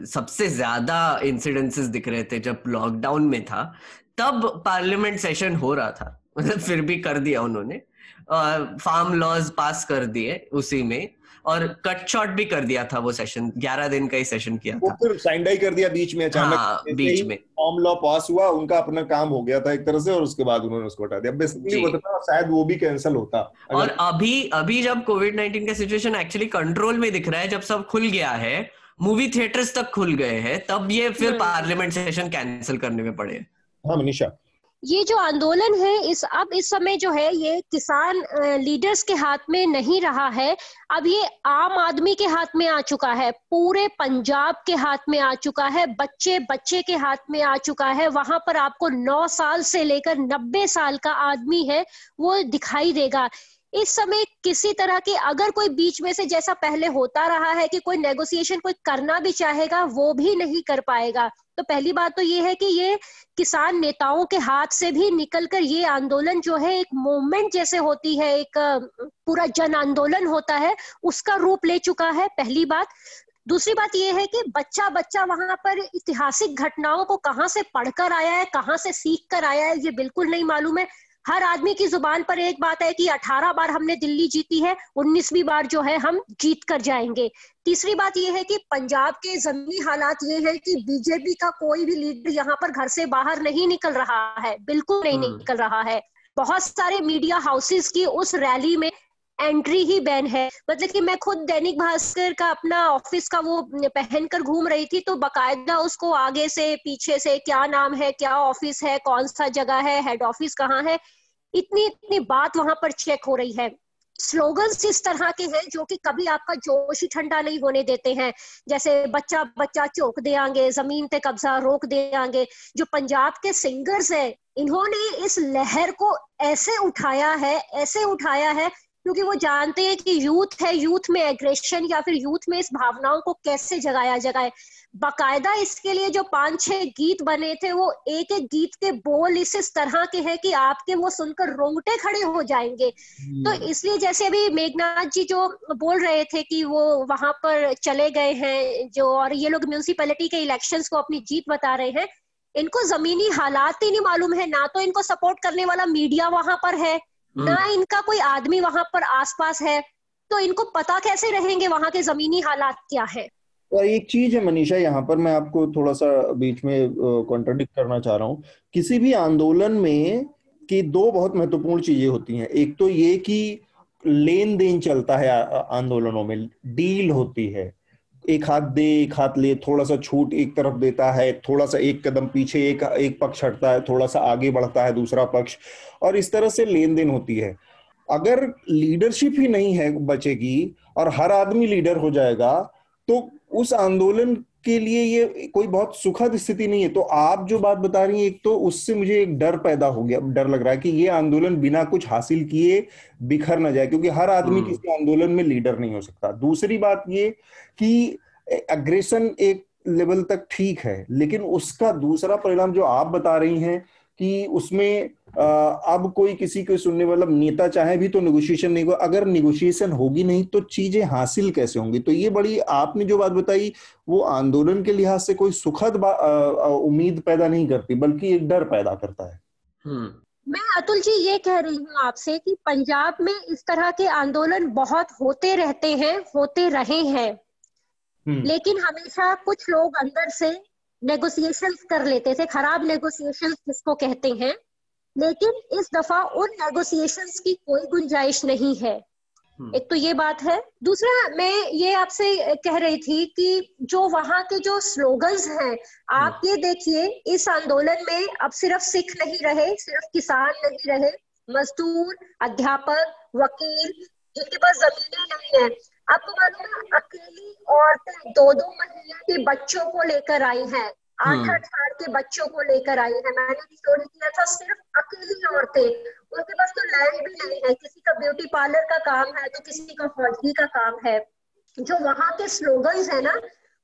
सबसे ज्यादा इंसिडेंसेस दिख रहे थे, जब लॉकडाउन में था, तब पार्लियामेंट सेशन हो रहा था। मतलब फिर भी कर दिया उन्होंने, फार्म लॉज पास कर दिए उसी में, और कट शॉर्ट भी कर दिया था वो सेशन। 11 दिन का ही सेशन किया था, फिर साइंडाई कर दिया बीच में अचानक। हाँ, बीच में फॉर्म लॉ पास हुआ, उनका अपना काम हो गया था एक तरह से, और उसके बाद उन्होंने उसको हटा दिया। बेसिकली वो था, शायद वो भी कैंसिल होता। और अभी जब कोविड-19 का सिचुएशन एक्चुअली कंट्रोल में दिख रहा है, जब सब खुल गया है, मूवी थिएटर्स तक खुल गए हैं, तब ये फिर पार्लियामेंट सेशन कैंसिल करने में पड़े। हाँ मनीषा, ये जो आंदोलन है इस समय जो है, ये किसान लीडर्स के हाथ में नहीं रहा है। अब ये आम आदमी के हाथ में आ चुका है, पूरे पंजाब के हाथ में आ चुका है, बच्चे के हाथ में आ चुका है। वहां पर आपको 9 साल से लेकर 90 साल का आदमी है वो दिखाई देगा। इस समय किसी तरह की, अगर कोई बीच में से जैसा पहले होता रहा है कि कोई नेगोशिएशन कोई करना भी चाहेगा वो भी नहीं कर पाएगा। तो पहली बात तो ये है कि ये किसान नेताओं के हाथ से भी निकलकर ये आंदोलन जो है एक मूवमेंट जैसे होती है, एक पूरा जन आंदोलन होता है, उसका रूप ले चुका है, पहली बात। दूसरी बात ये है कि बच्चा वहां पर ऐतिहासिक घटनाओं को कहां से पढ़कर आया है, कहां से सीख कर आया है, ये बिल्कुल नहीं मालूम है। हर आदमी की जुबान पर एक बात है कि 18 बार हमने दिल्ली जीती है, 19वीं बार जो है हम जीत कर जाएंगे। तीसरी बात यह है कि पंजाब के जमीनी हालात ये है कि बीजेपी का कोई भी लीडर यहाँ पर घर से बाहर नहीं निकल रहा है, बिल्कुल नहीं निकल रहा है। बहुत सारे मीडिया हाउसेस की उस रैली में एंट्री ही बैन है। मतलब कि मैं खुद दैनिक भास्कर का अपना ऑफिस का वो पहनकर घूम रही थी, तो बकायदा उसको आगे से पीछे से क्या नाम है, क्या ऑफिस है, कौन सा जगह है, हेड ऑफिस कहाँ है, इतनी बात वहां पर चेक हो रही है। स्लोगन्स इस तरह के हैं जो कि कभी आपका जोश ही ठंडा नहीं होने देते हैं, जैसे बच्चा चौक देंगे, जमीन पे कब्जा रोक देंगे। जो पंजाब के सिंगर्स हैं, इन्होंने इस लहर को ऐसे उठाया है क्योंकि वो जानते हैं कि यूथ है, यूथ में एग्रेशन या फिर यूथ में इस भावनाओं को कैसे जगाया जाए। बाकायदा इसके लिए जो 5-6 गीत बने थे, वो एक गीत के बोल इस तरह के हैं कि आपके वो सुनकर रोंगटे खड़े हो जाएंगे। तो इसलिए जैसे अभी मेघनाथ जी जो बोल रहे थे कि वो वहां पर चले गए हैं जो, और ये लोग म्यूनिसिपैलिटी के इलेक्शंस को अपनी जीत बता रहे हैं, इनको जमीनी हालात ही नहीं मालूम है। ना तो इनको सपोर्ट करने वाला मीडिया वहां पर है, ना इनका कोई आदमी वहां पर आसपास है, तो इनको पता कैसे रहेंगे वहां के जमीनी हालात क्या है। और एक चीज है मनीषा, यहाँ पर मैं आपको थोड़ा सा बीच में कॉन्ट्रडिक्ट करना चाह रहा हूँ। किसी भी आंदोलन में की 2 बहुत महत्वपूर्ण चीजें होती हैं। एक तो ये कि लेन देन चलता है आंदोलनों में, डील होती है, एक हाथ दे एक हाथ ले, थोड़ा सा छूट एक तरफ देता है, थोड़ा सा एक कदम पीछे एक पक्ष हटता है, थोड़ा सा आगे बढ़ता है दूसरा पक्ष, और इस तरह से लेन देन होती है। अगर लीडरशिप ही नहीं है बचेगी और हर आदमी लीडर हो जाएगा, तो उस आंदोलन के लिए ये कोई बहुत सुखद स्थिति नहीं है। तो आप जो बात बता रही हैं, एक तो उससे मुझे एक डर पैदा हो गया, डर लग रहा है कि ये आंदोलन बिना कुछ हासिल किए बिखर ना जाए, क्योंकि हर आदमी किसी आंदोलन में लीडर नहीं हो सकता। दूसरी बात ये कि एग्रेशन एक लेवल तक ठीक है, लेकिन उसका दूसरा परिणाम जो आप बता रही हैं कि उसमें अब कोई किसी को सुनने मतलब नेता चाहे भी तो नेगोशिएशन नहीं होगा, अगर नेगोशिएशन होगी नहीं तो चीजें हासिल कैसे होंगी। तो ये बड़ी आपने जो बात बताई वो आंदोलन के लिहाज से कोई सुखद उम्मीद पैदा नहीं करती, बल्कि एक डर पैदा करता है। मैं अतुल जी ये कह रही हूँ आपसे कि पंजाब में इस तरह के आंदोलन बहुत होते रहते हैं, होते रहे हैं, लेकिन हमेशा कुछ लोग अंदर से नेगोशिएशंस कर लेते थे, खराब नेगोशिएशंस जिसको कहते हैं, लेकिन इस दफा उन नेगोशिएशंस की कोई गुंजाइश नहीं है। एक तो ये बात है। दूसरा, मैं ये आपसे कह रही थी कि जो वहां के जो स्लोगन्स हैं, आप ये देखिए इस आंदोलन में अब सिर्फ सिख नहीं रहे, सिर्फ किसान नहीं रहे, मजदूर, अध्यापक, वकील, जिनके पास जमीनें नहीं है। आपको मालूम है, अकेली औरतें 2-2 महीने के बच्चों को लेकर आई हैं, 8-8 साल के बच्चों को लेकर आई है। मैंने स्टोरी किया था, सिर्फ अकेली औरतें, उनके पास तो लैंड भी नहीं है, किसी का ब्यूटी पार्लर का काम है तो किसी का फौजी का काम है। जो वहां के स्लोगन्स है ना,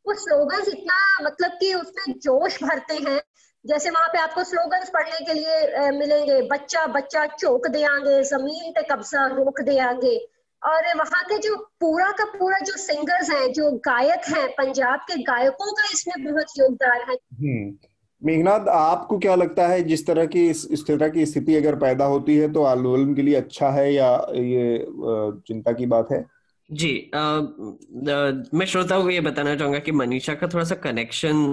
वो स्लोगन्स इतना मतलब कि उसमें जोश भरते हैं। जैसे वहां पे आपको स्लोगन्स पढ़ने के लिए मिलेंगे, बच्चा बच्चा चौक देंगे, जमीन पे कब्जा रोक देंगे। और वहां के जो पूरा का पूरा जो सिंगर्स हैं, जो गायक हैं, पंजाब के गायकों का इसमें बहुत योगदान है। मेघनाथ, आपको क्या लगता है, जिस तरह की इस तरह की स्थिति अगर पैदा होती है तो आंदोलन के लिए अच्छा है या ये चिंता की बात है? जी, मैं श्रोताओं को ये बताना चाहूंगा कि मनीषा का थोड़ा सा कनेक्शन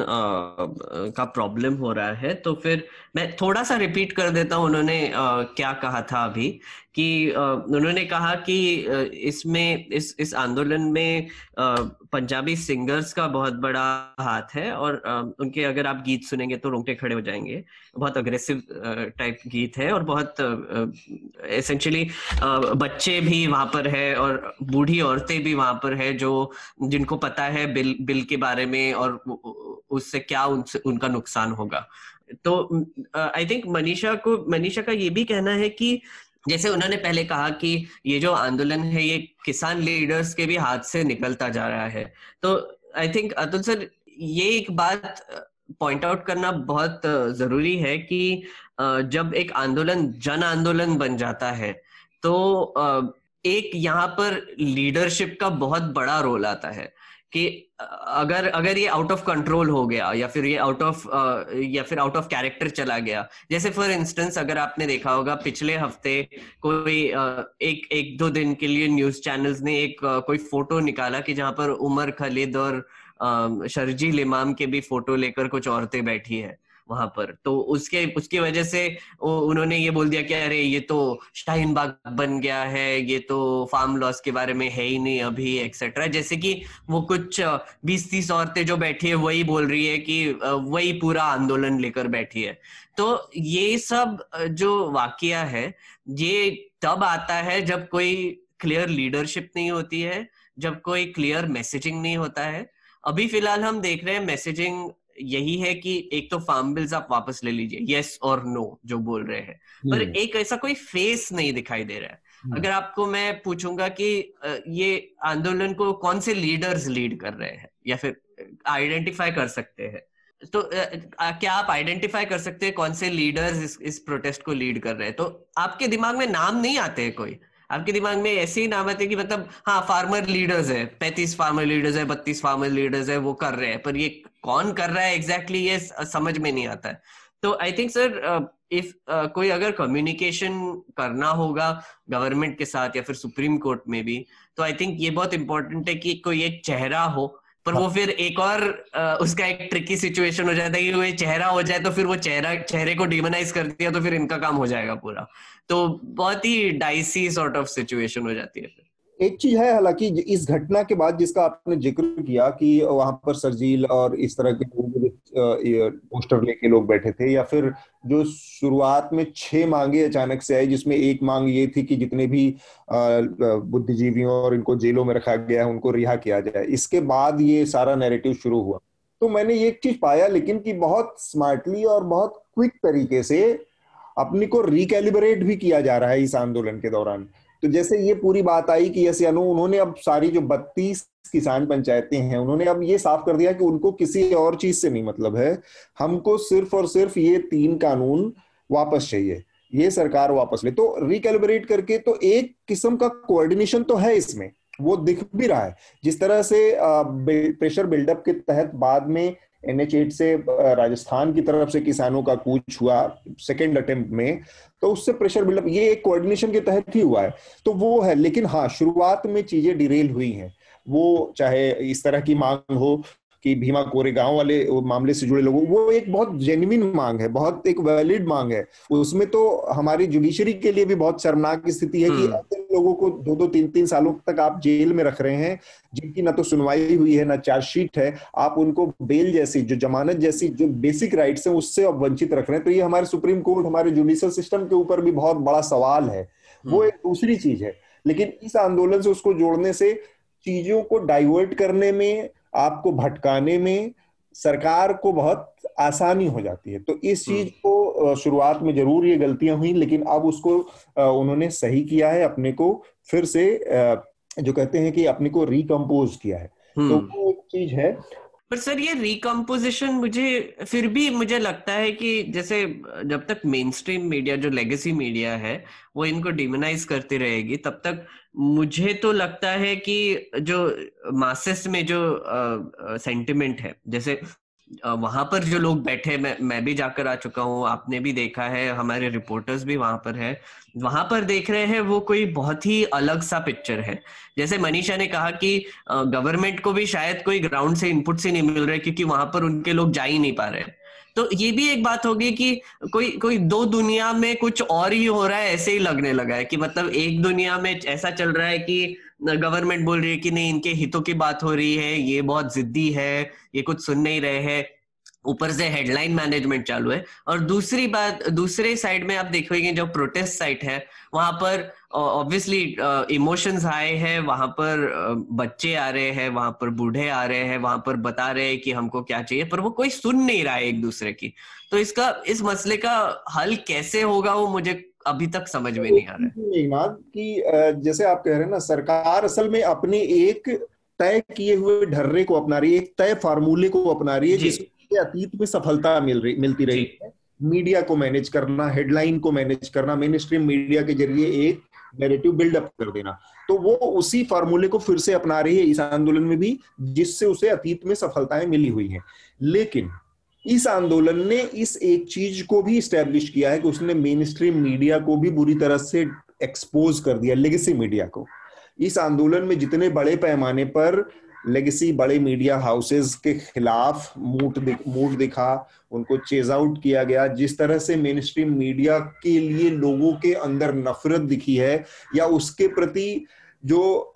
का प्रॉब्लम हो रहा है, तो फिर मैं थोड़ा सा रिपीट कर देता हूँ उन्होंने क्या कहा था अभी। कि उन्होंने कहा कि इसमें इस आंदोलन में पंजाबी सिंगर्स का बहुत बड़ा हाथ है, और उनके अगर आप गीत सुनेंगे तो रोंगटे खड़े हो जाएंगे। बहुत अग्रेसिव टाइप गीत है, और बहुत एसेंशियली बच्चे भी वहां पर है और बूढ़ी औरतें भी वहां पर है, जो जिनको पता है बिल के बारे में और उससे क्या उनका नुकसान होगा। तो आई थिंक मनीषा का ये भी कहना है कि जैसे उन्होंने पहले कहा कि ये जो आंदोलन है ये किसान लीडर्स के भी हाथ से निकलता जा रहा है। तो आई थिंक अतुल सर, ये एक बात पॉइंट आउट करना बहुत जरूरी है कि जब एक आंदोलन जन आंदोलन बन जाता है तो एक यहाँ पर लीडरशिप का बहुत बड़ा रोल आता है कि अगर ये आउट ऑफ कंट्रोल हो गया या फिर ये आउट ऑफ कैरेक्टर चला गया। जैसे फॉर इंस्टेंस अगर आपने देखा होगा पिछले हफ्ते कोई एक दो दिन के लिए न्यूज चैनल्स ने एक कोई फोटो निकाला कि जहां पर उमर खालिद और शर्जील इमाम के भी फोटो लेकर कुछ औरतें बैठी है वहां पर। तो उसकी वजह से उन्होंने ये बोल दिया कि अरे ये तो शाहीन बाग बन गया है, ये तो फार्म लॉस के बारे में है ही नहीं अभी, एक्सेट्रा। जैसे कि वो कुछ 20-30 औरतें जो बैठी है वही बोल रही है कि वही पूरा आंदोलन लेकर बैठी है। तो ये सब जो वाकया है ये तब आता है जब कोई क्लियर लीडरशिप नहीं होती है, जब कोई क्लियर मैसेजिंग नहीं होता है। अभी फिलहाल हम देख रहे हैं मैसेजिंग यही है कि एक तो फार्म बिल्स आप वापस ले लीजिए, यस और नो जो बोल रहे हैं, पर एक ऐसा कोई फेस नहीं दिखाई दे रहा है। अगर आपको मैं पूछूंगा कि ये आंदोलन को कौन से लीडर्स लीड कर रहे हैं या फिर आइडेंटिफाई कर सकते हैं, तो क्या आप आइडेंटिफाई कर सकते हैं कौन से लीडर्स इस प्रोटेस्ट को लीड कर रहे हैं? तो आपके दिमाग में नाम नहीं आते हैं कोई, आपके दिमाग में ऐसे ही नाम आते हैं कि मतलब हाँ फार्मर लीडर्स है, 35 फार्मर लीडर्स है, 32 फार्मर लीडर्स है, वो कर रहे हैं, पर ये कौन कर रहा है एग्जैक्टली ये समझ में नहीं आता है। तो आई थिंक सर इफ कोई अगर कम्युनिकेशन करना होगा गवर्नमेंट के साथ या फिर सुप्रीम कोर्ट में भी, तो आई थिंक ये बहुत इंपॉर्टेंट है कि कोई एक चेहरा हो। पर वो फिर एक और उसका एक ट्रिकी सिचुएशन हो जाता है कि वो चेहरा हो जाए तो फिर वो चेहरे को डिमोनाइज कर दिया तो फिर इनका काम हो जाएगा पूरा। तो बहुत ही डाइसी सॉर्ट ऑफ सिचुएशन हो जाती है फिर। एक चीज है हालांकि इस घटना के बाद जिसका आपने जिक्र किया कि वहां पर शर्जील और इस तरह के पोस्टर लेके लोग बैठे थे, या फिर जो शुरुआत में 6 मांगे अचानक से आई, जिसमें एक मांग ये थी कि जितने भी बुद्धिजीवियों और इनको जेलों में रखा गया है उनको रिहा किया जाए। इसके बाद ये सारा नैरेटिव शुरू हुआ। तो मैंने ये एक चीज पाया लेकिन कि बहुत स्मार्टली और बहुत क्विक तरीके से अपने को रिकैलिब्रेट भी किया जा रहा है इस आंदोलन के दौरान। तो जैसे ये पूरी बात आई कि यस या नो, उन्होंने अब सारी जो 32 किसान पंचायतें हैं उन्होंने अब ये साफ कर दिया कि उनको किसी और चीज से नहीं मतलब है, हमको सिर्फ और सिर्फ ये 3 कानून वापस चाहिए, ये सरकार वापस ले, तो रिकैलिब्रेट करके, तो एक किस्म का कोऑर्डिनेशन तो है इसमें, वो दिख भी रहा है। जिस तरह से प्रेशर बिल्डअप के तहत बाद में NH8 से राजस्थान की तरफ से किसानों का कूच हुआ सेकेंड अटेम्प्ट में, तो उससे प्रेशर बिल्डअप ये एक कोऑर्डिनेशन के तहत ही हुआ है, तो वो है। लेकिन हाँ, शुरुआत में चीजें डिरेल हुई हैं, वो चाहे इस तरह की मांग हो कि भीमा कोरेगांव वाले मामले से जुड़े लोगों, वो एक बहुत जेन्युइन मांग है, बहुत एक वैलिड मांग है। उसमें तो हमारी जुडिशरी के लिए भी बहुत शर्मनाक स्थिति है कि ऐसे लोगों को 2-2, 3-3 सालों तक आप जेल में रख रहे हैं, जिनकी ना तो सुनवाई हुई है, ना चार्जशीट है, आप उनको बेल जैसी, जो जमानत जैसी जो बेसिक राइट्स हैं, उससे अब वंचित रख रहे हैं। तो ये हमारे सुप्रीम कोर्ट, हमारे जुडिशियल सिस्टम के ऊपर भी बहुत बड़ा सवाल है। वो एक दूसरी चीज है। लेकिन इस आंदोलन से उसको जोड़ने से चीजों को डाइवर्ट करने में, आपको भटकाने में सरकार को बहुत आसानी हो जाती है। तो इस चीज को शुरुआत में जरूर ये गलतियां हुई, लेकिन अब उसको उन्होंने सही किया है, अपने को फिर से जो कहते हैं कि अपने को रिकम्पोज किया है, तो वो एक चीज है। पर सर ये रिकम्पोजिशन फिर भी मुझे लगता है कि जैसे जब तक मेन स्ट्रीम मीडिया, जो लेगेसी मीडिया है, वो इनको डिमोनाइज करती रहेगी, तब तक मुझे तो लगता है कि जो मासेस में जो सेंटिमेंट है, जैसे वहां पर जो लोग बैठे, मैं भी जाकर आ चुका हूँ, आपने भी देखा है, हमारे रिपोर्टर्स भी वहां पर है, वहां पर देख रहे हैं, वो कोई बहुत ही अलग सा पिक्चर है। जैसे मनीषा ने कहा कि गवर्नमेंट को भी शायद कोई ग्राउंड से इनपुट से नहीं मिल रहे, क्योंकि वहां पर उनके लोग जा ही नहीं पा रहे। तो ये भी एक बात होगी कि कोई दो दुनिया में कुछ और ही हो रहा है, ऐसे ही लगने लगा है कि मतलब एक दुनिया में ऐसा चल रहा है कि गवर्नमेंट बोल रही है कि नहीं, इनके हितों की बात हो रही है, ये बहुत जिद्दी है, ये कुछ सुन नहीं रहे हैं, ऊपर से हेडलाइन मैनेजमेंट चालू है। और दूसरी बात, दूसरे साइड में आप देखोगे जो प्रोटेस्ट साइट है, वहां पर ऑब्वियसली इमोशंस हाई है, वहां पर बच्चे आ रहे हैं, वहां पर बूढ़े आ रहे हैं, वहां पर बता रहे हैं कि हमको क्या चाहिए, पर वो कोई सुन नहीं रहा है एक दूसरे की। तो इस मसले का हल कैसे होगा, वो मुझे अभी तक समझ में नहीं आ रहा है। मेघनाथ कि जैसे आप कह रहे हैं ना, सरकार असल में अपने एक तय किए हुए ढर्रे को अपना रही है, एक तय फार्मूले को अपना रही है, जिसके अतीत में सफलता मिलती रही है। मीडिया को मैनेज करना, हेडलाइन को मैनेज करना, मेन स्ट्रीम मीडिया के जरिए एक नैरेटिव बिल्डअप कर देना, तो वो उसी फार्मूले को फिर से अपना रही है इस आंदोलन में भी, जिससे उसे अतीत में सफलताएं मिली हुई हैं। लेकिन इस आंदोलन ने इस एक चीज को भी स्टैब्लिश किया है कि उसने मेन स्ट्रीम मीडिया को भी बुरी तरह से एक्सपोज कर दिया, लेगेसी मीडिया को। इस आंदोलन में जितने बड़े पैमाने पर लेगेसी बड़े मीडिया हाउसेस के खिलाफ मूड दिखा, उनको चेज आउट किया गया, जिस तरह से मेन स्ट्रीम मीडिया के लिए लोगों के अंदर नफरत दिखी है, या उसके प्रति जो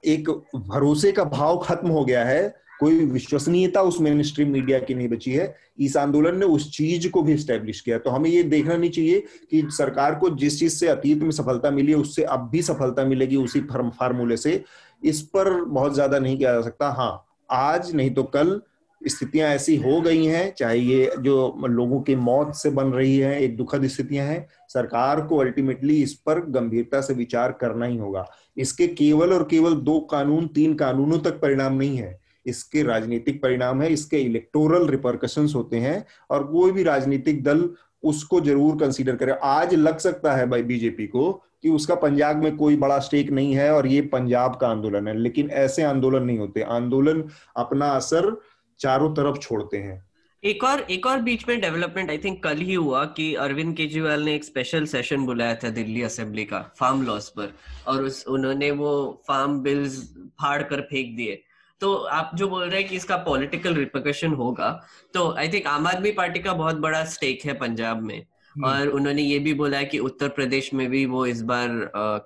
एक भरोसे का भाव खत्म हो गया है, कोई विश्वसनीयता उस मेन स्ट्रीम मीडिया की नहीं बची है, इस आंदोलन ने उस चीज को भी स्टैब्लिश किया। तो हमें ये देखना नहीं चाहिए कि सरकार को जिस चीज से अतीत में सफलता मिली है, उससे अब भी सफलता मिलेगी उसी फार्मूले से, इस पर बहुत ज्यादा नहीं किया जा सकता। हाँ, आज नहीं तो कल स्थितियां ऐसी हो गई हैं, चाहे ये जो लोगों की मौत से बन रही है, एक दुखद स्थितियां हैं, सरकार को अल्टीमेटली इस पर गंभीरता से विचार करना ही होगा। इसके केवल और केवल 2 कानून 3 कानूनों तक परिणाम नहीं है, इसके राजनीतिक परिणाम है, इसके इलेक्टोरल रिपरकशंस होते हैं, और कोई भी राजनीतिक दल उसको जरूर कंसीडर करे। आज लग सकता है भाई बीजेपी को कि उसका पंजाब में कोई बड़ा स्टेक नहीं है और ये पंजाब का आंदोलन है, लेकिन ऐसे आंदोलन नहीं होते। आंदोलन अपना असर चारों तरफ छोड़ते हैं। एक और बीच में डेवलपमेंट आई थिंक कल ही हुआ कि अरविंद केजरीवाल ने एक स्पेशल सेशन बुलाया था दिल्ली असेंबली का फार्म लॉस पर, और उन्होंने वो फार्म बिल्स फाड़ कर फेंक दिए। तो आप जो बोल रहे हैं कि इसका पॉलिटिकल रिपरकशन होगा, तो आई थिंक आम आदमी पार्टी का बहुत बड़ा स्टेक है पंजाब में, और उन्होंने ये भी बोला है कि उत्तर प्रदेश में भी वो इस बार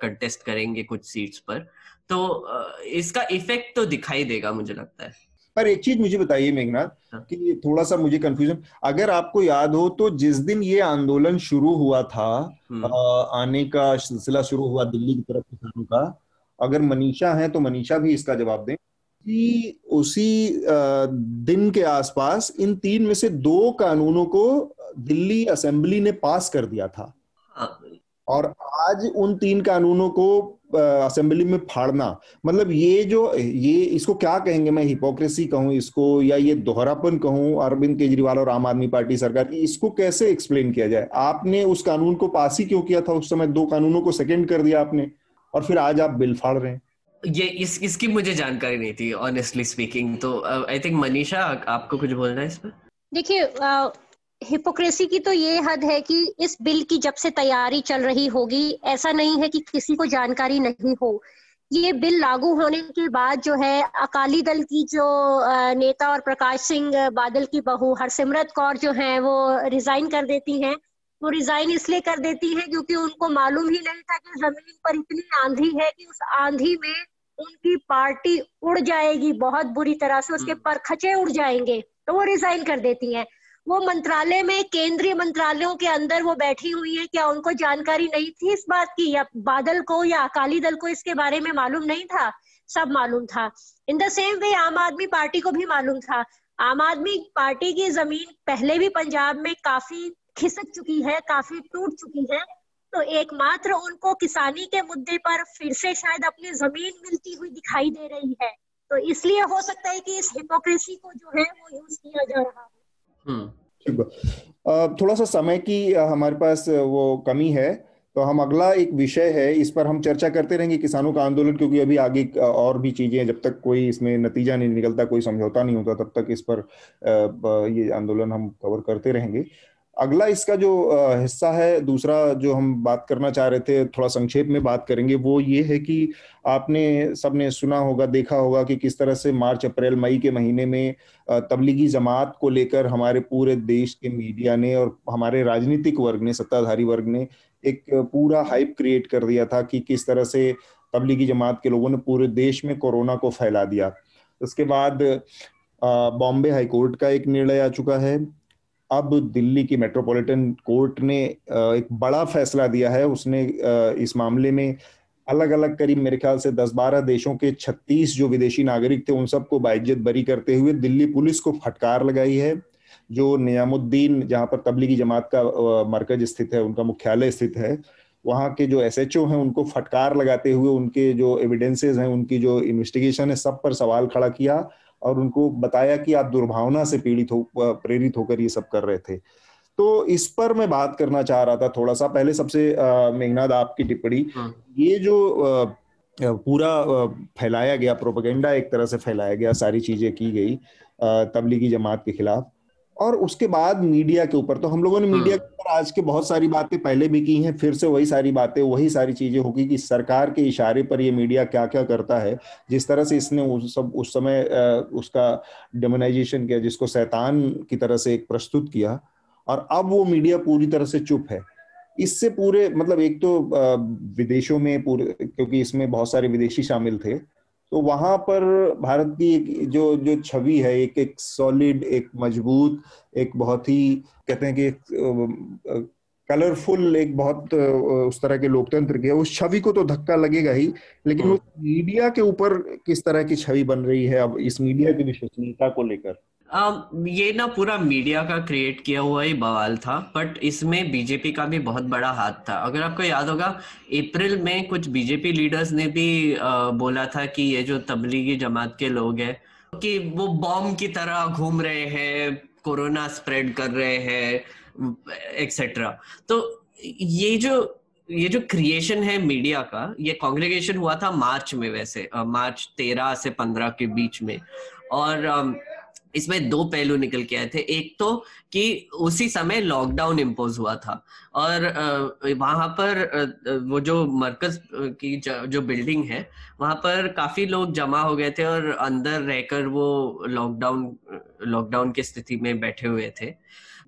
कंटेस्ट करेंगे कुछ सीट्स पर, तो इसका इफेक्ट तो दिखाई देगा मुझे लगता है। पर एक चीज मुझे बताइए मेघनाथ कि थोड़ा सा मुझे कंफ्यूजन, अगर आपको याद हो तो जिस दिन ये आंदोलन शुरू हुआ था, आने का सिलसिला शुरू हुआ दिल्ली की तरफ किसानों का, अगर मनीषा है तो मनीषा भी इसका जवाब दें, कि उसी दिन के आसपास इन 3 में से 2 कानूनों को दिल्ली असेंबली ने पास कर दिया था, और आज उन 3 कानूनों को असेंबली में फाड़ना, मतलब ये इसको क्या कहेंगे, मैं हिपोक्रेसी कहूं इसको या ये दोहरापन कहूं अरविंद केजरीवाल और आम आदमी पार्टी सरकार की, इसको कैसे एक्सप्लेन किया जाए? आपने उस कानून को पास ही क्यों किया था उस समय? 2 कानूनों को सेकेंड कर दिया आपने और फिर आज आप बिल फाड़ रहे हैं। ये इसकी मुझे जानकारी नहीं थी ऑनेस्टली स्पीकिंग। तो आई थिंक मनीषा आपको कुछ बोलना है इस पर? देखिए, हिपोक्रेसी की तो ये हद है कि इस बिल की जब से तैयारी चल रही होगी, ऐसा नहीं है कि किसी को जानकारी नहीं हो। ये बिल लागू होने के बाद जो है अकाली दल की जो नेता और प्रकाश सिंह बादल की बहू हरसिमरत कौर जो है वो रिजाइन कर देती हैं। वो रिजाइन इसलिए कर देती है क्योंकि उनको मालूम ही नहीं था कि जमीन पर इतनी आंधी है कि उस आंधी में उनकी पार्टी उड़ जाएगी बहुत बुरी तरह से, उसके परखचे उड़ जाएंगे, तो वो रिजाइन कर देती हैं। वो मंत्रालय में, केंद्रीय मंत्रालयों के अंदर वो बैठी हुई है, क्या उनको जानकारी नहीं थी इस बात की, या बादल को या अकाली दल को इसके बारे में मालूम नहीं था? सब मालूम था। इन द सेम वे आम आदमी पार्टी को भी मालूम था। आम आदमी पार्टी की जमीन पहले भी पंजाब में काफी खिसक चुकी है, काफी टूट चुकी है, तो एकमात्र उनको किसानी के मुद्दे पर फिर से शायद अपनी जमीन मिलती हुई दिखाई दे रही है। तो इसलिए हो सकता है कि इस हिपोक्रेसी को जो है वो यूज किया जा रहा है। थोड़ा सा समय की हमारे पास वो कमी है, तो हम अगला एक विषय है, इस पर हम चर्चा करते रहेंगे, किसानों का आंदोलन, क्योंकि अभी आगे और भी चीजें हैं, जब तक कोई इसमें नतीजा नहीं निकलता, कोई समझौता नहीं होता, तब तक इस पर ये आंदोलन हम कवर करते रहेंगे। अगला इसका जो हिस्सा है, दूसरा जो हम बात करना चाह रहे थे, थोड़ा संक्षेप में बात करेंगे, वो ये है कि आपने सबने सुना होगा, देखा होगा कि किस तरह से मार्च अप्रैल मई के महीने में तबलीगी जमात को लेकर हमारे पूरे देश के मीडिया ने और हमारे राजनीतिक वर्ग ने, सत्ताधारी वर्ग ने एक पूरा हाइप क्रिएट कर दिया था कि किस तरह से तबलीगी जमात के लोगों ने पूरे देश में कोरोना को फैला दिया। उसके बाद बॉम्बे हाईकोर्ट का एक निर्णय आ चुका है। अब दिल्ली की मेट्रोपॉलिटन कोर्ट ने एक बड़ा फैसला दिया है। उसने इस मामले में अलग अलग करीब मेरे ख्याल से 10-12 देशों के 36 जो विदेशी नागरिक थे उन सबको बाइज्जत बरी करते हुए दिल्ली पुलिस को फटकार लगाई है। जो नियामुद्दीन, जहां पर तबलीगी जमात का मरकज स्थित है, उनका मुख्यालय स्थित है, वहां के जो एसएचओ हैं उनको फटकार लगाते हुए उनके जो एविडेंसेस हैं, उनकी जो इन्वेस्टिगेशन है, सब पर सवाल खड़ा किया और उनको बताया कि आप दुर्भावना से प्रेरित होकर ये सब कर रहे थे। तो इस पर मैं बात करना चाह रहा था थोड़ा सा। पहले सबसे मेघनाद, आपकी टिप्पणी, ये जो पूरा फैलाया गया प्रोपेगेंडा, एक तरह से फैलाया गया, सारी चीजें की गई तबलीगी जमात के खिलाफ, और उसके बाद मीडिया के ऊपर, तो हम लोगों ने मीडिया के ऊपर आज के बहुत सारी बातें पहले भी की हैं, फिर से वही सारी बातें, वही सारी चीजें होगी कि सरकार के इशारे पर ये मीडिया क्या क्या करता है। जिस तरह से इसने उस समय उसका डेमोनाइजेशन किया, जिसको शैतान की तरह से एक प्रस्तुत किया, और अब वो मीडिया पूरी तरह से चुप है। इससे पूरे, मतलब एक तो विदेशों में पूरे, क्योंकि इसमें बहुत सारे विदेशी शामिल थे, तो वहां पर भारत की एक जो छवि है, एक सॉलिड, एक मजबूत, एक बहुत ही कहते हैं कि कलरफुल, एक बहुत उस तरह के लोकतंत्र की, उस छवि को तो धक्का लगेगा ही, लेकिन उस मीडिया के ऊपर किस तरह की छवि बन रही है अब इस मीडिया की विश्वसनीयता को लेकर। ये ना पूरा मीडिया का क्रिएट किया हुआ ही बवाल था, बट इसमें बीजेपी का भी बहुत बड़ा हाथ था। अगर आपको याद होगा, अप्रैल में कुछ बीजेपी लीडर्स ने भी बोला था कि ये जो तबलीगी जमात के लोग हैं कि वो बॉम्ब की तरह घूम रहे हैं, कोरोना स्प्रेड कर रहे हैं, एक्सेट्रा। तो ये जो क्रिएशन है मीडिया का, ये कांग्रेगेशन हुआ था मार्च में, वैसे मार्च 13 से 15 के बीच में, और इसमें 2 पहलू निकल के आए थे। एक तो कि उसी समय लॉकडाउन इम्पोज हुआ था और वहां पर वो जो मरकज की जो बिल्डिंग है, वहां पर काफी लोग जमा हो गए थे और अंदर रहकर वो लॉकडाउन की स्थिति में बैठे हुए थे।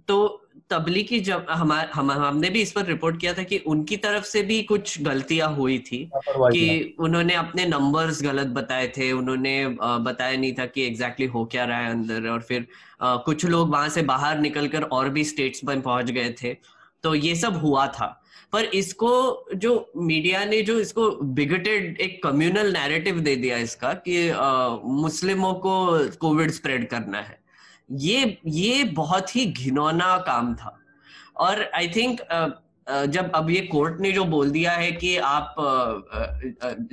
तो तबलीगी जब हमने भी इस पर रिपोर्ट किया था कि उनकी तरफ से भी कुछ गलतियां हुई थी, कि उन्होंने अपने नंबर्स गलत बताए थे, उन्होंने बताया नहीं था कि एग्जैक्टली हो क्या रहा है अंदर, और फिर कुछ लोग वहां से बाहर निकलकर और भी स्टेट्स में पहुंच गए थे। तो ये सब हुआ था, पर इसको जो मीडिया ने जो इसको बिगटेड एक कम्युनल नैरेटिव दे दिया इसका कि मुस्लिमों को कोविड स्प्रेड करना है, ये बहुत ही घिनौना काम था। और आई थिंक जब अब ये कोर्ट ने जो बोल दिया है कि आप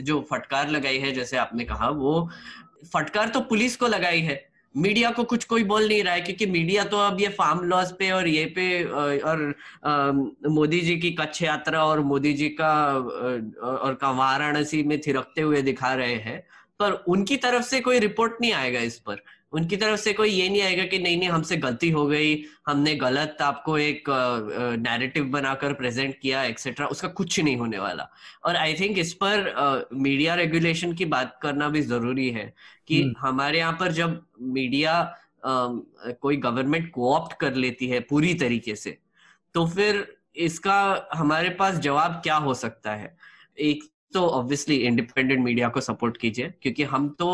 जो फटकार लगाई है, जैसे आपने कहा, वो फटकार तो पुलिस को लगाई है, मीडिया को कुछ कोई बोल नहीं रहा है, क्योंकि मीडिया तो अब ये फार्म लॉज पे और ये पे और मोदी जी की कच्छ यात्रा और मोदी जी का और का वाराणसी में थिरकते हुए दिखा रहे हैं, पर उनकी तरफ से कोई रिपोर्ट नहीं आएगा इस पर। उनकी तरफ से कोई ये नहीं आएगा कि नहीं हमसे गलती हो गई, हमने गलत आपको एक नैरेटिव बनाकर प्रेजेंट किया एक्सेट्रा, उसका कुछ नहीं होने वाला। और आई थिंक इस पर मीडिया रेगुलेशन की बात करना भी जरूरी है कि हमारे यहाँ पर जब मीडिया कोई गवर्नमेंट कोऑप्ट कर लेती है पूरी तरीके से, तो फिर इसका हमारे पास जवाब क्या हो सकता है। एक तो ऑब्वियसली इंडिपेंडेंट मीडिया को सपोर्ट कीजिए, क्योंकि हम तो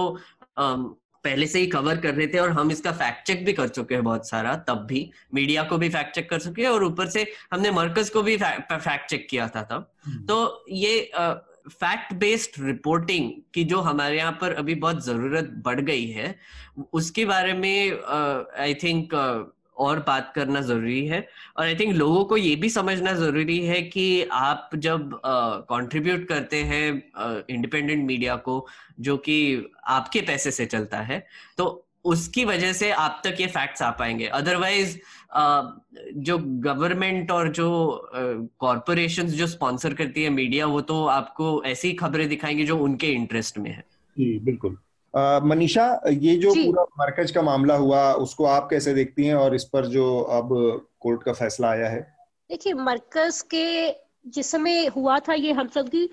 पहले से ही कवर कर रहे थे और हम इसका फैक्ट चेक भी कर चुके हैं बहुत सारा, तब भी मीडिया को भी फैक्ट चेक कर चुके हैं और ऊपर से हमने मरकज को भी फैक्ट चेक किया था तब। तो ये फैक्ट बेस्ड रिपोर्टिंग की जो हमारे यहाँ पर अभी बहुत जरूरत बढ़ गई है, उसके बारे में आई थिंक और बात करना जरूरी है। और आई थिंक लोगों को ये भी समझना जरूरी है कि आप जब कंट्रीब्यूट करते हैं इंडिपेंडेंट मीडिया को, जो कि आपके पैसे से चलता है, तो उसकी वजह से आप तक ये फैक्ट्स आ पाएंगे। अदरवाइज जो गवर्नमेंट और जो कॉरपोरेशंस जो स्पॉन्सर करती है मीडिया, वो तो आपको ऐसी खबरें दिखाएंगे जो उनके इंटरेस्ट में है। जी बिल्कुल। मनीषा, ये जो पूरा मरकज का मामला हुआ, उसको आप कैसे देखती हैं, और इस पर जो अब कोर्ट का फैसला आया है? देखिए, मरकज के जिस समय हुआ था ये हम सब की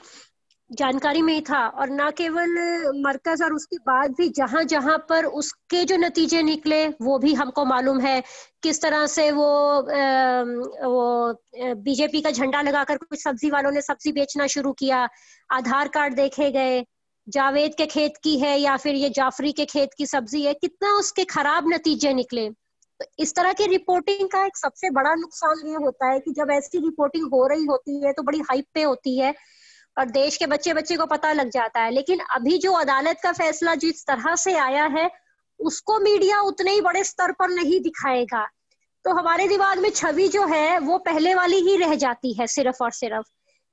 जानकारी में ही था, और ना केवल मरकज और उसके बाद भी जहां जहां पर उसके जो नतीजे निकले वो भी हमको मालूम है। किस तरह से वो बीजेपी का झंडा लगाकर कुछ सब्जी वालों ने सब्जी बेचना शुरू किया, आधार कार्ड देखे गए, जावेद के खेत की है या फिर ये जाफरी के खेत की सब्जी है, कितना उसके खराब नतीजे निकले। तो इस तरह की रिपोर्टिंग का एक सबसे बड़ा नुकसान ये होता है कि जब ऐसी रिपोर्टिंग हो रही होती है तो बड़ी हाइप पे होती है और देश के बच्चे बच्चे को पता लग जाता है। लेकिन अभी जो अदालत का फैसला जिस तरह से आया है, उसको मीडिया उतने ही बड़े स्तर पर नहीं दिखाएगा, तो हमारे दिमाग में छवि जो है वो पहले वाली ही रह जाती है सिर्फ और सिर्फ।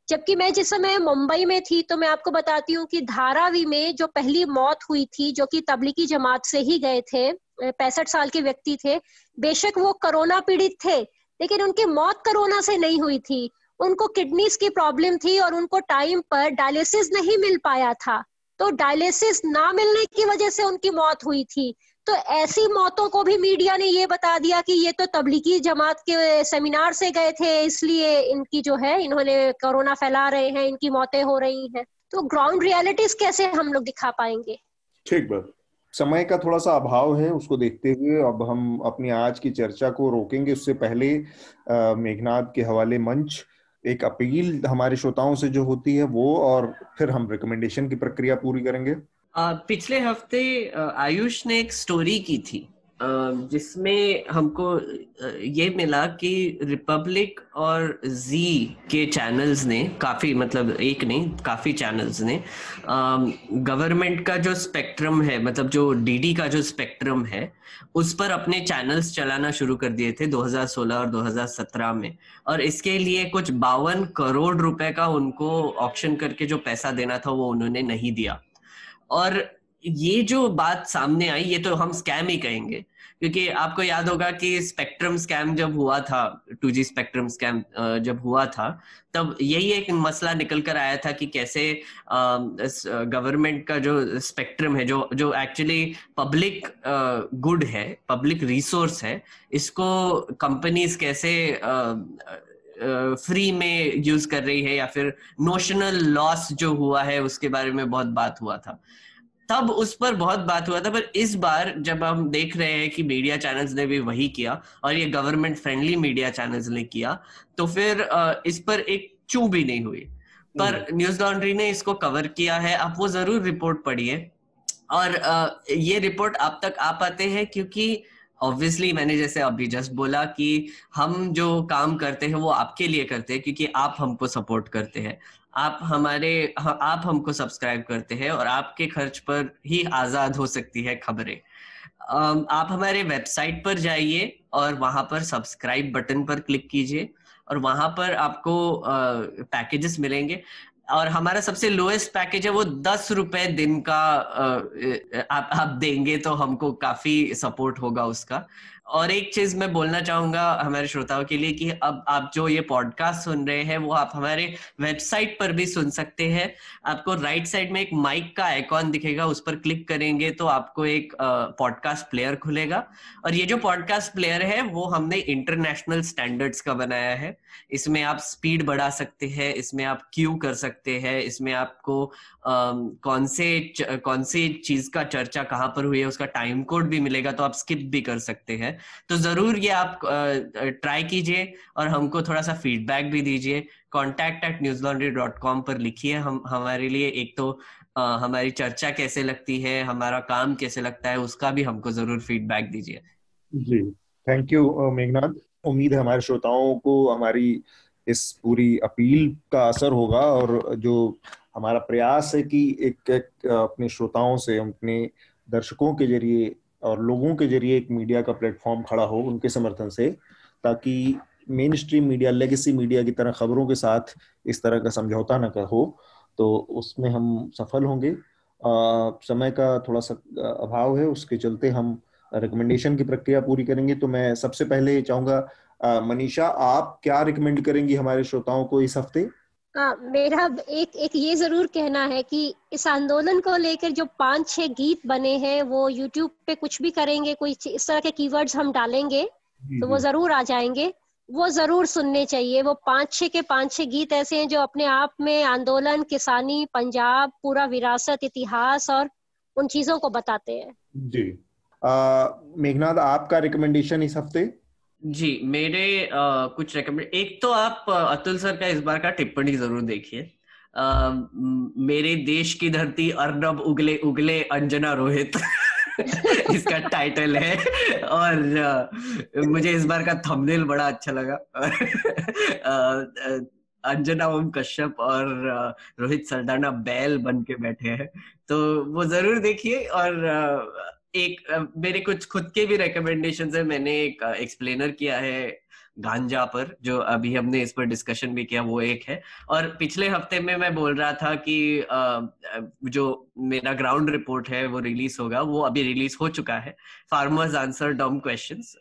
जबकि मैं जिस समय मुंबई में थी तो मैं आपको बताती हूँ कि धारावी में जो पहली मौत हुई थी, जो कि तबलीगी जमात से ही गए थे, 65 साल के व्यक्ति थे, बेशक वो कोरोना पीड़ित थे, लेकिन उनकी मौत कोरोना से नहीं हुई थी, उनको किडनीज की प्रॉब्लम थी और उनको टाइम पर डायलिसिस नहीं मिल पाया था, तो डायलिसिस ना मिलने की वजह से उनकी मौत हुई थी। तो ऐसी मौतों को भी मीडिया ने ये बता दिया कि ये तो तबलीगी जमात के सेमिनार से गए थे, इसलिए इनकी जो है इन्होंने कोरोना फैला रहे हैं, इनकी मौतें हो रही हैं। तो ग्राउंड रियलिटीज कैसे हम लोग दिखा पाएंगे? ठीक बात। समय का थोड़ा सा अभाव है, उसको देखते हुए अब हम अपनी आज की चर्चा को रोकेंगे। उससे पहले मेघनाद के हवाले मंच एक अपील हमारे श्रोताओं से जो होती है वो, और फिर हम रिकमेंडेशन की प्रक्रिया पूरी करेंगे। पिछले हफ्ते आयुष ने एक स्टोरी की थी जिसमें हमको ये मिला कि रिपब्लिक और जी के चैनल्स ने काफी, मतलब एक नहीं काफी चैनल्स ने गवर्नमेंट का जो स्पेक्ट्रम है, मतलब जो डीडी का जो स्पेक्ट्रम है, उस पर अपने चैनल्स चलाना शुरू कर दिए थे 2016 और 2017 में। और इसके लिए कुछ 52 करोड़ रुपए का उनको ऑक्शन करके जो पैसा देना था वो उन्होंने नहीं दिया। और ये जो बात सामने आई, ये तो हम स्कैम ही कहेंगे, क्योंकि आपको याद होगा कि स्पेक्ट्रम स्कैम जब हुआ था, 2G स्पेक्ट्रम स्कैम जब हुआ था, तब यही एक मसला निकल कर आया था कि कैसे गवर्नमेंट का जो स्पेक्ट्रम है, जो एक्चुअली पब्लिक गुड है, पब्लिक रिसोर्स है, इसको कंपनीज कैसे फ्री में यूज कर रही है, या फिर नोशनल लॉस जो हुआ है उसके बारे में बहुत बात हुआ था। तब उस पर बहुत बात हुआ था, पर इस बार जब हम देख रहे हैं कि मीडिया चैनल्स ने भी वही किया और ये गवर्नमेंट फ्रेंडली मीडिया चैनल्स ने किया, तो फिर इस पर एक चूं भी नहीं हुई। पर न्यूज लॉन्ड्री ने इसको कवर किया है, आप वो जरूर रिपोर्ट पढ़िए। और ये रिपोर्ट आप तक आ पाते हैं क्योंकि ऑब्वियसली मैंने जैसे अभी जस्ट बोला कि हम जो काम करते हैं वो आपके लिए करते हैं, क्योंकि आप हमको सपोर्ट करते हैं, आप हमको सब्सक्राइब करते हैं, और आपके खर्च पर ही आजाद हो सकती है खबरें। आप हमारे वेबसाइट पर जाइए और वहां पर सब्सक्राइब बटन पर क्लिक कीजिए और वहां पर आपको पैकेजेस मिलेंगे। और हमारा सबसे लोएस्ट पैकेज है वो 10 रुपए दिन का आप देंगे तो हमको काफी सपोर्ट होगा उसका। और एक चीज मैं बोलना चाहूंगा हमारे श्रोताओं के लिए कि अब आप जो ये पॉडकास्ट सुन रहे हैं वो आप हमारे वेबसाइट पर भी सुन सकते हैं। आपको राइट साइड में एक माइक का आइकॉन दिखेगा, उस पर क्लिक करेंगे तो आपको एक पॉडकास्ट प्लेयर खुलेगा। और ये जो पॉडकास्ट प्लेयर है वो हमने इंटरनेशनल स्टैंडर्ड्स का बनाया है। इसमें आप स्पीड बढ़ा सकते हैं, इसमें आप क्यू कर सकते हैं, इसमें आपको कौन से चीज का चर्चा कहाँ पर हुई है उसका टाइम कोड भी मिलेगा, तो आप स्किप भी कर सकते हैं। तो जरूर ये आप ट्राई कीजिए और हमको थोड़ा सा फीडबैक भी दीजिए। contact@newslaundry.com पर लिखिए हम हमारे लिए एक तो हमारी चर्चा कैसे लगती है, हमारा काम कैसे लगता है, उसका भी हमको जरूर फीडबैक दीजिए। जी, थैंक यू मेघनाथ। उम्मीद है हमारे श्रोताओं को हमारी इस पूरी अपील का असर होगा और जो हमारा प्रयास है कि एक अपने श्रोताओं से, अपने दर्शकों के जरिए और लोगों के जरिए एक मीडिया का प्लेटफॉर्म खड़ा हो उनके समर्थन से, ताकि main stream media, legacy media की तरह खबरों के साथ इस तरह का समझौता न हो, तो उसमें हम सफल होंगे। समय का थोड़ा सा अभाव है, उसके चलते हम रिकमेंडेशन की प्रक्रिया पूरी करेंगे। तो मैं सबसे पहले चाहूंगा मनीषा, आप क्या रिकमेंड करेंगी हमारे श्रोताओं को इस हफ्ते? मेरा एक ये जरूर कहना है कि इस आंदोलन को लेकर जो 5-6 गीत बने हैं वो YouTube पे कुछ भी करेंगे, कोई इस तरह के कीवर्ड्स हम डालेंगे तो वो जरूर आ जाएंगे, वो जरूर सुनने चाहिए। वो 5-6 गीत ऐसे हैं जो अपने आप में आंदोलन, किसानी, पंजाब, पूरा विरासत, इतिहास और उन चीजों को बताते हैं। जी, मेघनाथ, आपका रिकमेंडेशन इस हफ्ते? जी, मेरे कुछ रेकमेंड, एक तो आप अतुल सर का इस बार का टिप्पणी जरूर देखिए। मेरे देश की धरती अर्नब उगले उगले अंजना रोहित इसका टाइटल है। और मुझे इस बार का थंबनेल बड़ा अच्छा लगा। अंजना ओम कश्यप और रोहित सरदाना बैल बन के बैठे हैं, तो वो जरूर देखिए। और एक मेरे कुछ खुद के भी रिकमेंडेशंस है। मैंने एक एक्सप्लेनर किया है गांजा पर, जो अभी हमने इस पर डिस्कशन भी किया, वो एक है। और पिछले हफ्ते में मैं बोल रहा था कि जो मेरा ग्राउंड रिपोर्ट है वो रिलीज होगा, वो अभी रिलीज हो चुका है। फार्मर्स आंसर डम क्वेश्चंस,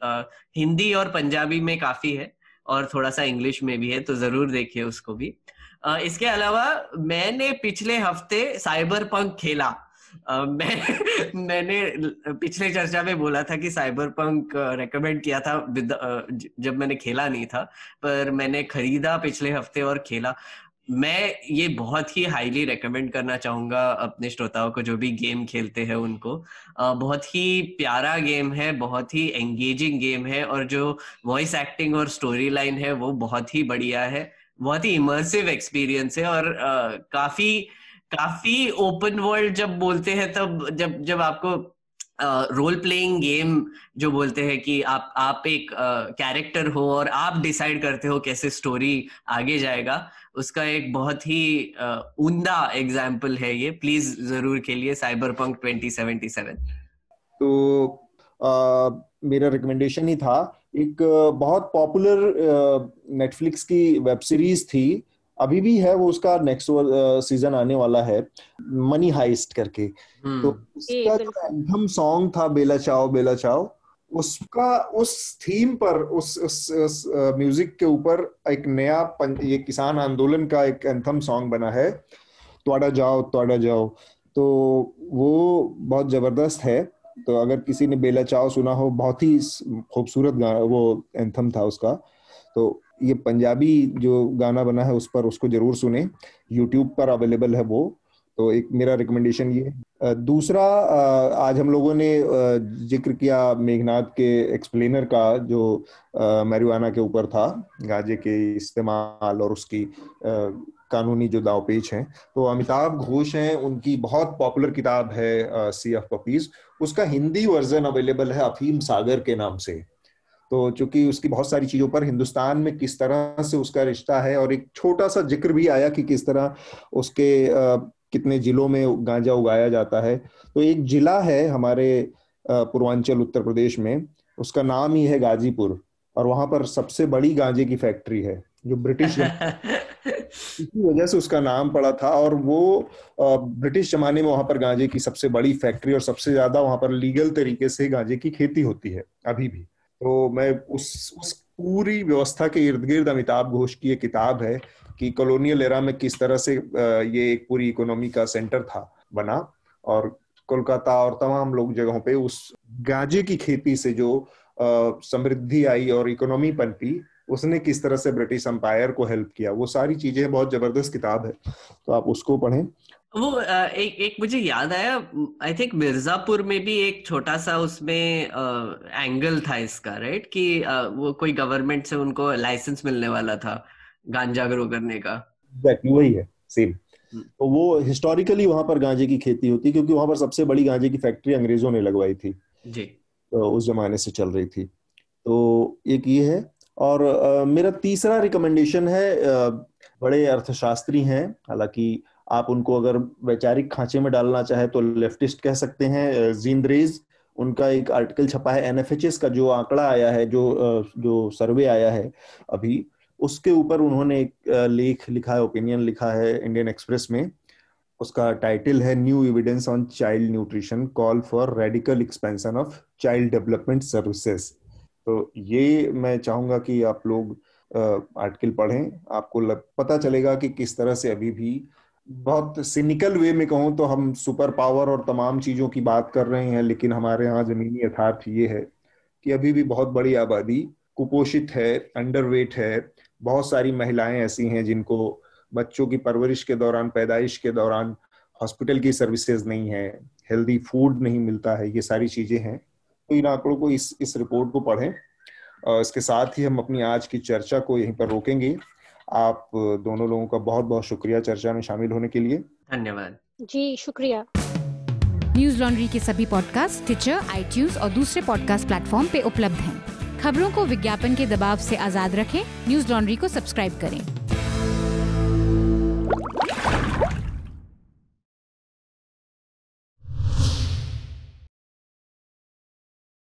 हिंदी और पंजाबी में काफी है और थोड़ा सा इंग्लिश में भी है, तो जरूर देखिए उसको भी। इसके अलावा मैंने पिछले हफ्ते साइबर पंक खेला। मैंने पिछले चर्चा में बोला था कि साइबर पंक रेकमेंड किया था जब मैंने खेला नहीं था, पर मैंने खरीदा पिछले हफ्ते और खेला। मैं ये बहुत ही हाईली रेकमेंड करना चाहूंगा अपने श्रोताओं को, जो भी गेम खेलते हैं उनको। बहुत ही प्यारा गेम है, बहुत ही एंगेजिंग गेम है, और जो वॉइस एक्टिंग और स्टोरी लाइन है वो बहुत ही बढ़िया है। बहुत ही इमर्सिव एक्सपीरियंस है और काफी ओपन वर्ल्ड जब बोलते हैं तब जब आपको रोल प्लेइंग गेम जो बोलते हैं कि आप एक कैरेक्टर हो और आप डिसाइड करते हो कैसे स्टोरी आगे जाएगा, उसका एक बहुत ही उम्दा एग्जाम्पल है ये। प्लीज जरूर खेलिए साइबरपंक 2077। तो मेरा रिकमेंडेशन ही था, एक बहुत पॉपुलर नेटफ्लिक्स की वेब सीरीज थी, अभी भी है वो, उसका नेक्स्ट सीजन आने वाला है, मनी हाइस्ट करके। तो उसका जो एंथम सॉन्ग था बेला चाओ बेला चाओ, उसका उस थीम पर, उस म्यूजिक के ऊपर एक नया ये किसान आंदोलन का एक एंथम सॉन्ग बना है, त्वाड़ा जाओ। तो वो बहुत जबरदस्त है। तो अगर किसी ने बेला चाओ सुना हो, बहुत ही खूबसूरत गाना वो एंथम था उसका। तो ये पंजाबी जो गाना बना है उस पर उसको जरूर सुने, YouTube पर अवेलेबल है वो। तो एक मेरा रिकमेंडेशन ये। दूसरा, आज हम लोगों ने जिक्र किया मेघनाथ के एक्सप्लेनर का, जो मैरिजुआना के ऊपर था, गांजे के इस्तेमाल और उसकी कानूनी जो दावपेच हैं। तो अमिताभ घोष हैं, उनकी बहुत पॉपुलर किताब है सी ऑफ पपीज, उसका हिंदी वर्जन अवेलेबल है अफीम सागर के नाम से। तो चूंकि उसकी बहुत सारी चीजों पर हिंदुस्तान में किस तरह से उसका रिश्ता है, और एक छोटा सा जिक्र भी आया कि किस तरह उसके कितने जिलों में गांजा उगाया जाता है। तो एक जिला है हमारे पूर्वांचल उत्तर प्रदेश में, उसका नाम ही है गाजीपुर, और वहां पर सबसे बड़ी गांजे की फैक्ट्री है जो ब्रिटिश इसी वजह से उसका नाम पड़ा था। और वो ब्रिटिश जमाने में वहां पर गांजे की सबसे बड़ी फैक्ट्री और सबसे ज्यादा वहां पर लीगल तरीके से गांजे की खेती होती है अभी भी। तो मैं उस पूरी व्यवस्था के इर्द गिर्द अमिताभ घोष की एक किताब है कि कॉलोनियल एरा में किस तरह से ये एक पूरी इकोनॉमी का सेंटर था बना, और कोलकाता और तमाम लोग जगहों पे उस गांजे की खेती से जो समृद्धि आई और इकोनॉमी पनपी, उसने किस तरह से ब्रिटिश एम्पायर को हेल्प किया, वो सारी चीजें, बहुत जबरदस्त किताब है, तो आप उसको पढ़ें। वो एक मुझे याद आया, आई थिंक मिर्जापुर में भी एक छोटा सा उसमें एंगल था इसका, राइट, कि वो कोई गवर्नमेंट से उनको लाइसेंस मिलने वाला था गांजा ग्रो करने का। एग्जैक्टली वही है, सेम। तो वो हिस्टोरिकली वहां पर गांजे की खेती होती, क्योंकि वहां पर सबसे बड़ी गांजे की फैक्ट्री अंग्रेजों ने लगवाई थी जी, तो उस जमाने से चल रही थी। तो एक ये है। और मेरा तीसरा रिकमेंडेशन है, बड़े अर्थशास्त्री हैं, हालांकि आप उनको अगर वैचारिक खांचे में डालना चाहे तो लेफ्टिस्ट कह सकते हैं, जीन रेज। उनका एक आर्टिकल छपा है एनएफएचएस का, जो आंकड़ा आया है, जो सर्वे आया है अभी, उसके ऊपर उन्होंने एक लेख लिखा है, ओपिनियन लिखा है इंडियन एक्सप्रेस में। उसका टाइटल है new evidence on child nutrition, call for radical expansion of child development services. तो ये मैं चाहूंगा कि आप लोग आर्टिकल पढ़ें, आपको पता चलेगा कि किस तरह से अभी भी, बहुत सिनिकल वे में कहूँ तो, हम सुपर पावर और तमाम चीजों की बात कर रहे हैं, लेकिन हमारे यहाँ जमीनी यथार्थ ये है कि अभी भी बहुत बड़ी आबादी कुपोषित है, अंडरवेट है। बहुत सारी महिलाएं ऐसी हैं जिनको बच्चों की परवरिश के दौरान, पैदाइश के दौरान हॉस्पिटल की सर्विसेज नहीं है, हेल्दी फूड नहीं मिलता है, ये सारी चीजें हैं। तो इन आंकड़ों को, इस रिपोर्ट को पढ़ें। इसके साथ ही हम अपनी आज की चर्चा को यहीं पर रोकेंगे। आप दोनों लोगों का बहुत बहुत शुक्रिया चर्चा में शामिल होने के लिए। धन्यवाद जी, शुक्रिया। न्यूज लॉन्ड्री के सभी पॉडकास्ट टिचर, आईट्यूज और दूसरे पॉडकास्ट प्लेटफॉर्म पे उपलब्ध हैं। खबरों को विज्ञापन के दबाव से आजाद रखें, न्यूज लॉन्ड्री को सब्सक्राइब करें।